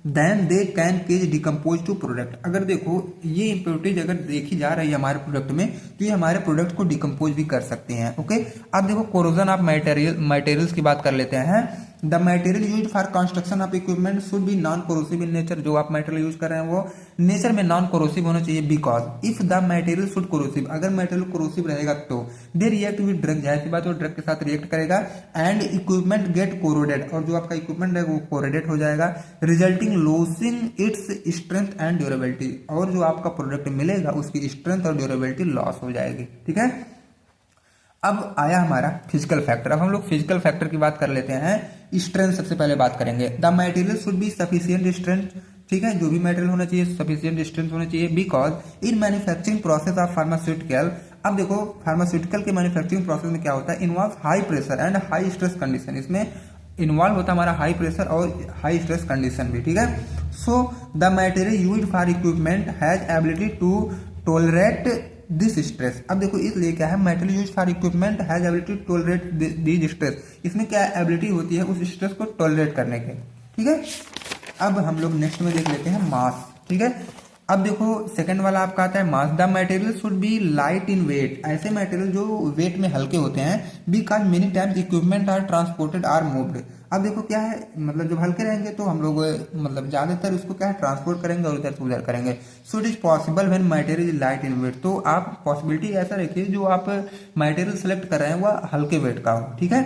then they can cause decompose to product. अगर देखो ये इम्प्योरिटीज अगर देखी जा रही है हमारे प्रोडक्ट में तो ये हमारे प्रोडक्ट को डिकम्पोज भी कर सकते हैं, ओके। अब देखो कोरोजन ऑफ मटेरियल्स की बात कर लेते हैं। The material use for construction of equipment should be non corrosive in nature. जो आप मटेरियल यूज कर रहे हैं वो नेचर में नॉन कोरोसिव होना चाहिए। Because if the material should corrosive, अगर मटेरियल कोरोसिव रहेगा तो दे रिएक्ट विद ड्रग, जाहिर सी बात वो ड्रग के साथ रिएक्ट करेगा एंड इक्विपमेंट गेट कोरोडेड, और जो आपका इक्विपमेंट है वो कोरोडेड हो जाएगा, resulting losing its strength and durability, और जो आपका प्रोडक्ट मिलेगा उसकी स्ट्रेंथ और ड्यूरेबिलिटी लॉस हो जाएगी। ठीक है, अब आया हमारा फिजिकल फैक्टर। अब हम लोग फिजिकल फैक्टर की बात कर लेते हैं। स्ट्रेंथ सबसे पहले बात करेंगे। The material should be sufficient strength, ठीक है, जो भी मटेरियल होना चाहिए सफिशिएंट स्ट्रेंथ होना चाहिए। Because in manufacturing process of pharmaceutical, अब देखो फार्मास्यूटिकल के मैन्युफैक्चरिंग प्रोसेस में क्या होता है, involve high pressure and high stress condition, इसमें इन्वॉल्व होता है हमारा हाई प्रेशर और हाई स्ट्रेस कंडीशन भी। ठीक है, so the material used for equipment has ability to tolerate this stress. अब देखो इसलिए क्या है, material use for equipment has ability to tolerate this stress, इसमें क्या एबिलिटी होती है उस स्ट्रेस को टॉलरेट करने के। ठीक है, अब हम लोग नेक्स्ट में देख लेते हैं मास। ठीक है, अब देखो सेकंड वाला आपका आता है mass. The material should be light in weight, ऐसे मटेरियल जो वेट में हल्के होते हैं। Because many times equipment are transported or moved. अब देखो क्या है, मतलब जब हल्के रहेंगे तो हम लोग मतलब ज्यादातर उसको क्या है ट्रांसपोर्ट करेंगे और उधर से उधर करेंगे। So it is possible when material is light in weight, तो आप पॉसिबिलिटी ऐसा रखिए जो आप मटेरियल सेलेक्ट कर रहे हैं वह हल्के वेट का हो। ठीक है,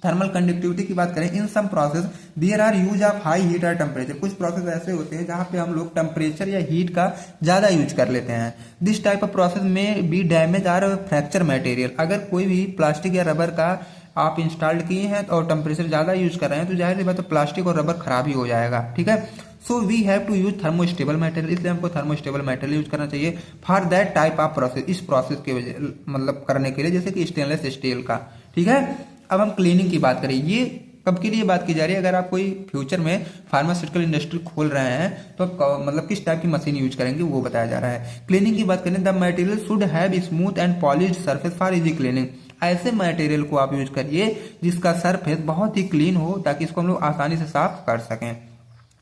थर्मल कंडक्टिविटी की बात करें, in some process there are use of high heat और टेम्परेचर, कुछ प्रोसेस ऐसे होते हैं जहां पे हम लोग टेम्परेचर या हीट का ज्यादा यूज कर लेते हैं। दिस टाइप ऑफ प्रोसेस में be damage or fracture material, अगर कोई भी प्लास्टिक या रबर का आप इंस्टॉल्ड किए हैं और टेम्परेचर ज्यादा यूज कर रहे हैं तो जाहिर सी बात है प्लास्टिक और रबर खराब ही हो जाएगा। ठीक है, so we have to use thermostable material, इसलिए हमको थर्मोस्टेबल मटेरियल यूज करना चाहिए for that type of process, इस प्रोसेस के वजह मतलब करने के लिए, जैसे कि स्टेनलेस स्टील का। ठीक है, अब हम क्लीनिंग की बात करें, ये कब के लिए बात की जा रही है, अगर आप कोई फ्यूचर में फार्मास्यूटिकल इंडस्ट्री खोल रहे हैं तो आप मतलब किस टाइप की मशीन यूज करेंगे वो बताया जा रहा है। क्लीनिंग की बात करें, the material should have smooth and polished surface for easy cleaning, ऐसे मटेरियल को आप यूज करिए जिसका सरफेस बहुत ही क्लीन हो ताकि इसको हम लोग आसानी से साफ कर सकें,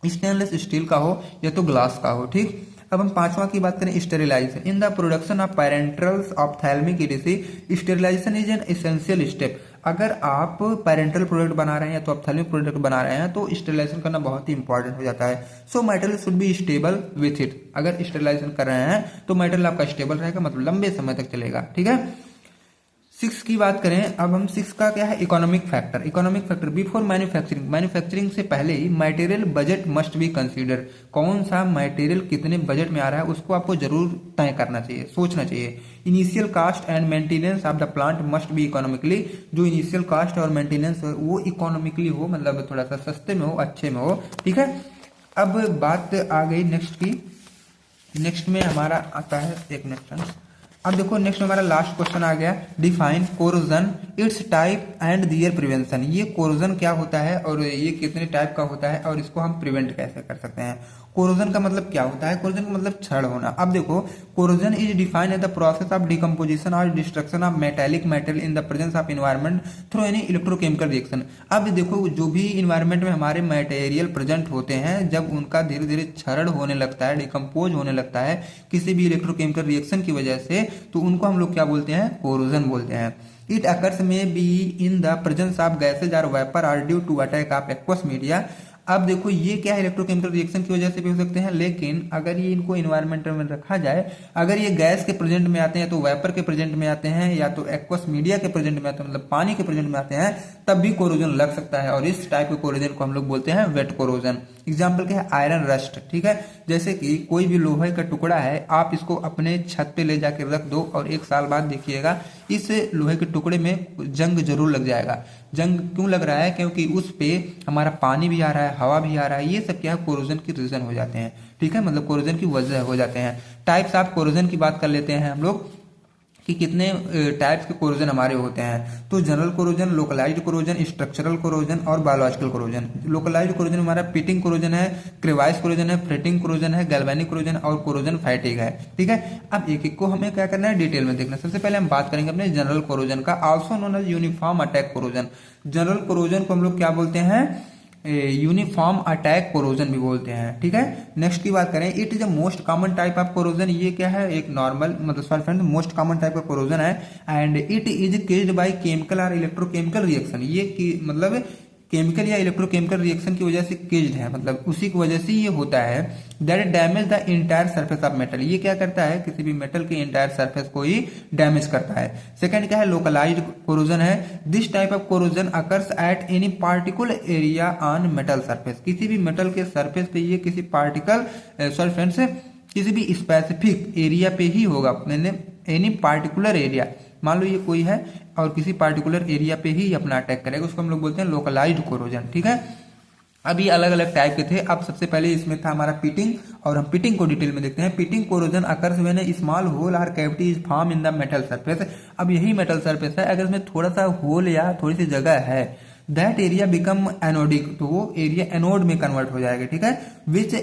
स्टेनलेस स्टील का हो या तो ग्लास का हो। ठीक, अब हम पांचवा की बात करें sterilisation. In the production of parenterals ophthalmic ETC sterilisation is an essential step. अगर आप पैरेंटल प्रोडक्ट बना रहे हैं या तो ऑप्थेल्मिक प्रोडक्ट बना रहे हैं तो स्टेरिलाइजेशन करना बहुत ही इंपॉर्टेंट हो जाता है। So material should be stable with it, अगर स्टेरिलाइजेशन कर रहे हैं तो मटेरियल आपका स्टेबल रहेगा, मतलब लंबे समय तक चलेगा। ठीक है, 6 की बात करें, अब हम 6 का क्या है economic factor. Economic factor before manufacturing, manufacturing से पहले ही material budget must be consider, कौन सा मटेरियल कितने बजट में आ रहा है उसको आपको जरूर तय करना चाहिए, सोचना चाहिए। Initial cost and maintenance of the plant must be economically, जो इनिशियल कास्ट और मेंटेनेंस हो वो इकोनॉमिकली हो, मतलब थोड़ा सा सस्ते में हो, अच्छे में हो। ठीक है, अब बात आ गई नेक्स्ट की, नेक्स्ट में हमारा आता है एक नेक्स्ट। अब देखो नेक्स्ट हमारा लास्ट क्वेश्चन आ गया, define corrosion, its type and their prevention. ये कोरोजन क्या होता है और ये कितने टाइप का होता है और इसको हम प्रिवेंट कैसे कर सकते हैं। कोरोजन का मतलब क्या होता है, कोरोजन का मतलब क्षरण होना। अब देखो corrosion is defined as the process of decomposition और destruction of metallic material in the presence of environment through any electrochemical reaction. अब देखो जो भी इन्वायरमेंट में हमारे मटेरियल प्रेजेंट होते हैं, जब उनका धीरे धीरे क्षरण होने लगता है, डिकम्पोज होने लगता है किसी भी इलेक्ट्रोकेमिकल रिएक्शन की वजह से, तो उनको हम लोग क्या बोलते हैं, कोरोजन बोलते हैं। It occurs may be in the presence of gases और vapour or due to attack of aqueous media. अब देखो ये क्या है इलेक्ट्रोकेमिकल रिएक्शन की वजह से भी हो सकते हैं, लेकिन अगर ये इनको इन्वायरमेंट में रखा जाए, अगर ये गैस के प्रेजेंट में आते हैं तो वेपर के प्रेजेंट में आते हैं या तो एक्वस मीडिया के प्रेजेंट में आते हैं, मतलब पानी के प्रेजेंट में आते हैं, तब भी कोरोजन लग सकता है। और इस टाइप के कोरोजन को हम लोग बोलते हैं वेट कोरोजन। एग्जाम्पल क्या है, आयरन रस्ट। ठीक है, जैसे कि कोई भी लोहे का टुकड़ा है, आप इसको अपने छत पे ले जाकर रख दो और 1 साल बाद देखिएगा इस लोहे के टुकड़े में जंग जरूर लग जाएगा। जंग क्यों लग रहा है, क्योंकि उस पे हमारा पानी भी आ रहा है, हवा भी आ रहा है, ये सब क्या है कोरोजन की रीजन हो जाते हैं। ठीक है, मतलब कोरोजन की वजह हो जाते हैं। टाइप्स ऑफ कोरोजन की बात कर लेते हैं हम लोग कि कितने टाइप्स के कोरोजन हमारे होते हैं। तो general corrosion, localized corrosion, structural corrosion और बायोलॉजिकल कोरोजन। लोकलाइज्ड कोरोजन हमारा पिटिंग कोरोजन है, क्रेवाइस कोरोजन है, फ्रेटिंग कोरोजन है, गैल्वेनिक कोरोजन और कोरोजन फैटिग है। ठीक है, अब एक एक को हमें क्या करना है, डिटेल में देखना। सबसे पहले हम बात करेंगे अपने जनरल कोरोजन का, also known as uniform attack corrosion. General corrosion को हम लोग क्या बोलते हैं, यूनिफॉर्म अटैक कोरोजन भी बोलते हैं। ठीक है, नेक्स्ट की बात करें, it is a most common type of corrosion. ये क्या है, एक नॉर्मल मतलब sorry friend most common type का कोरोजन है। And it is caged by chemical और इलेक्ट्रोकेमिकल रिएक्शन। ये मतलब केमिकल या इलेक्ट्रोकेमिकल रिएक्शन की वजह से केज्ड है, मतलब उसी की वजह से ये होता है। That damage the entire surface of metal, ये क्या करता है, किसी भी मेटल के इंटायर सरफेस को ही डैमेज करता है। सेकंड क्या है, लोकलाइज्ड कोरोजन है। This type of corrosion occurs at any particular area on metal surface, किसी भी मेटल के सरफेस पे ये किसी पार्टिकल सॉरी फ्रेंड्स किसी भी स्पेसिफिक एरिया पे ही होगा, मैंने एनी पार्टिकुलर एरिया, मान लो ये कोई है और किसी पार्टिकुलर एरिया पे ही अपना अटैक करेगा, उसको हम लोग बोलते हैं लोकलाइज्ड कोरोजन, ठीक है। अब ये अलग अलग टाइप के थे। अब सबसे पहले इसमें था हमारा पिटिंग, और हम पिटिंग को डिटेल में देखते हैं। Pitting corrosion occurs when small hole or cavity is form in the metal surface. अब यही मेटल सरफेस है, अगर इसमें थोड़ा सा होल या थोड़ी सी जगह है, दैट एरिया बिकम एनोडिक, तो वो एरिया एनोड में कन्वर्ट हो जाएगा, ठीक है। विच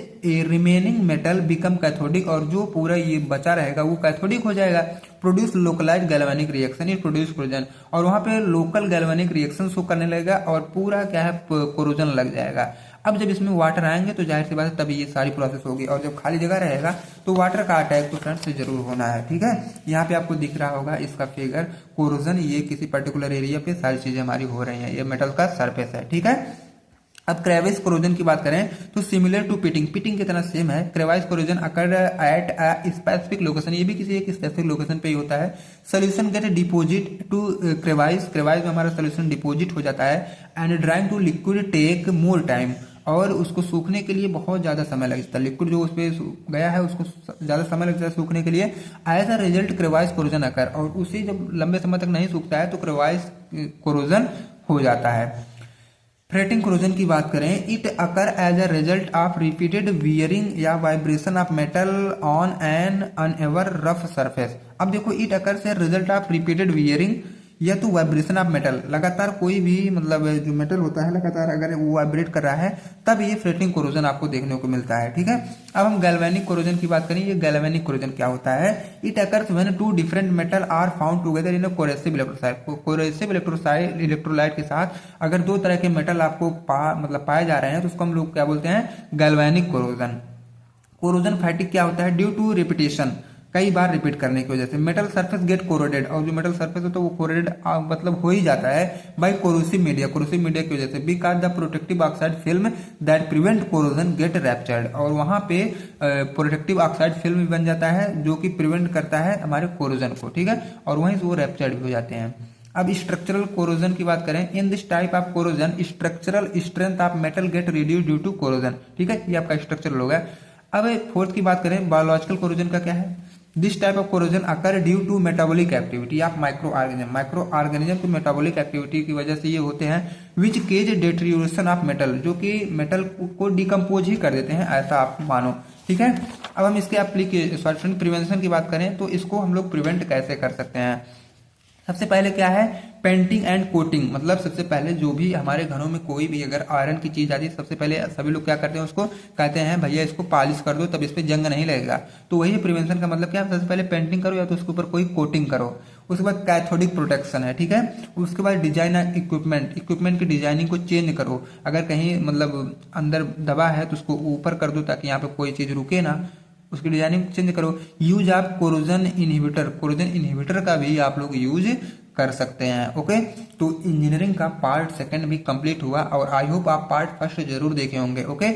रिमेनिंग मेटल बिकम कैथोडिक, और जो पूरा ये बचा रहेगा वो कैथोडिक हो जाएगा। Produce localized galvanic reaction in produce corrosion, और वहां पे लोकल गैल्वेनिक रिएक्शन शो करने लगेगा और पूरा क्या है कोरोजन लग जाएगा। अब जब इसमें वाटर आएंगे तो जाहिर सी बात है तभी ये सारी प्रोसेस होगी, और जब खाली जगह रहेगा तो वाटर का अटैक तो फ्रेंड्स से जरूर होना है, ठीक है। यहाँ पे आपको दिख रहा होगा इसका फिगर, कोरोजन, ये किसी पर्टिकुलर एरिया पे सारी चीजें हमारी हो रही हैं, ये मेटल का सरफेस है, ठीक है। अब क्रेवाइस कोरोजन की बात करें तो सिमिलर टू पिटिंग, पिटिंग की तरह सेम है। Crevice corrosion occur at a specific location, ये भी किसी एक स्पेसिफिक लोकेशन पे ही होता है। Solution get deposit to crevice, crevice में हमारा सोल्यूशन डिपोजिट हो जाता है। And drying to liquid take more time, और उसको सूखने के लिए बहुत ज्यादा समय लगता है, लिक्विड जो उस पर गया है उसको ज्यादा समय लगता है सूखने के लिए। एज अ रिजल्ट क्रेवाइस कोरोजन अकर, और उसी जब लंबे समय तक नहीं सूखता है तो क्रेवाइस कोरोजन हो जाता है। फ्रेटिंग कोरोजन की बात करें, it occur as a result of repeated wearing या vibration of metal on an uneven rough surface. अब देखो, इट अकर से रिजल्ट ऑफ रिपीटेड वियरिंग या तो वाइब्रेशन ऑफ मेटल, लगातार कोई भी मतलब जो मेटल होता है लगातार अगर वो वाइब्रेट कर रहा है तब ये फ्रेटिंग कोरोजन आपको देखने को मिलता है, ठीक है। अब हम गैल्वेनिक कोरोजन की बात करें, ये गैल्वेनिक कोरोजन क्या होता है। It occurs when two different metal are found together in a corrosive electrolyte, corrosive electrolyte के साथ अगर दो तरह के मेटल आपको मतलब पाए जा रहे हैं तो उसको हम लोग क्या बोलते हैं, गैल्वेनिक कोरोजन। कोरोजन फैटिक क्या होता है, ड्यू टू रिपीटेशन, कई बार रिपीट करने की वजह से मेटल सरफेस गेट कोरोडेड, और जो मेटल सरफेस होता है वो कोरोडेड मतलब हो ही जाता है by corrosive media, corrosive media की वजह से। Because the protective oxide film that prevent corrosion get ruptured, और वहां पे प्रोटेक्टिव ऑक्साइड फिल्म बन जाता है जो कि प्रिवेंट करता है हमारे कोरोजन को, ठीक है, और वहीं से वो रैप्चर्ड भी हो जाते हैं। अब स्ट्रक्चरल कोरोजन की बात करें, in this type of corrosion structural strength of metal get reduce due to corrosion, ठीक है, ये आपका स्ट्रक्चरल होगा। अब फोर्थ की बात करें, बायोलॉजिकल कोरोजन का क्या है। This type of corrosion occur due to metabolic activity of micro organism, micro organism की मेटाबॉलिक एक्टिविटी की वजह से ये होते हैं। Which cause deterioration of metal, जो कि मेटल को डिकम्पोज ही कर देते हैं, ऐसा आप मानो, ठीक है। अब हम इसके एप्लीकेशन प्रिवेंशन की बात करें तो इसको हम लोग प्रिवेंट कैसे कर सकते हैं। सबसे पहले क्या है, पेंटिंग एंड कोटिंग, मतलब सबसे पहले जो भी हमारे घरों में कोई भी अगर आयरन की चीज आती है सबसे पहले सभी लोग क्या करते हैं, उसको कहते हैं भैया इसको पॉलिश कर दो तब इस पे जंग नहीं लगेगा। तो वही प्रिवेंशन का मतलब क्या है, सबसे पहले पेंटिंग करो या तो उसके ऊपर कोई कोटिंग करो। उसके बाद कैथोडिक प्रोटेक्शन है, ठीक है। उसके बाद डिजाइन इक्विपमेंट, इक्विपमेंट की डिजाइनिंग को चेंज करो, अगर कहीं मतलब अंदर दबा है तो उसको ऊपर कर दो ताकि यहाँ पे कोई चीज रुके ना, उसकी डिजाइनिंग चेंज करो। Use of corrosion inhibitor, corrosion inhibitor का भी आप लोग यूज कर सकते हैं, ओके। तो इंजीनियरिंग का पार्ट सेकंड भी कंप्लीट हुआ, और आई होप आप पार्ट फर्स्ट जरूर देखे होंगे, ओके।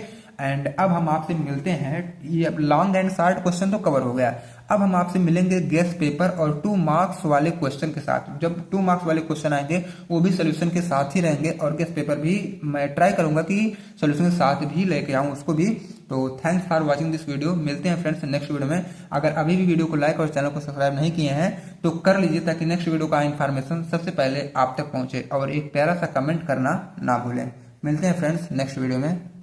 एंड अब हम आपसे मिलते हैं, ये लॉन्ग एंड शॉर्ट क्वेश्चन तो कवर हो गया, अब हम आपसे मिलेंगे गेस पेपर और 2 मार्क्स वाले क्वेश्चन के साथ। जब 2 मार्क्स वाले क्वेश्चन आएंगे वो भी सोल्यूशन के साथ ही रहेंगे, और गेस पेपर भी मैं ट्राई करूंगा कि सोल्यूशन के साथ भी लेके आऊं उसको भी। तो thanks for watching this video, मिलते हैं फ्रेंड्स नेक्स्ट वीडियो में। अगर अभी भी वीडियो को लाइक और चैनल को सब्सक्राइब नहीं किए हैं तो कर लीजिए ताकि नेक्स्ट वीडियो का इन्फॉर्मेशन सबसे पहले आप तक पहुंचे, और एक प्यारा सा कमेंट करना ना भूलें। मिलते हैं फ्रेंड्स नेक्स्ट वीडियो में।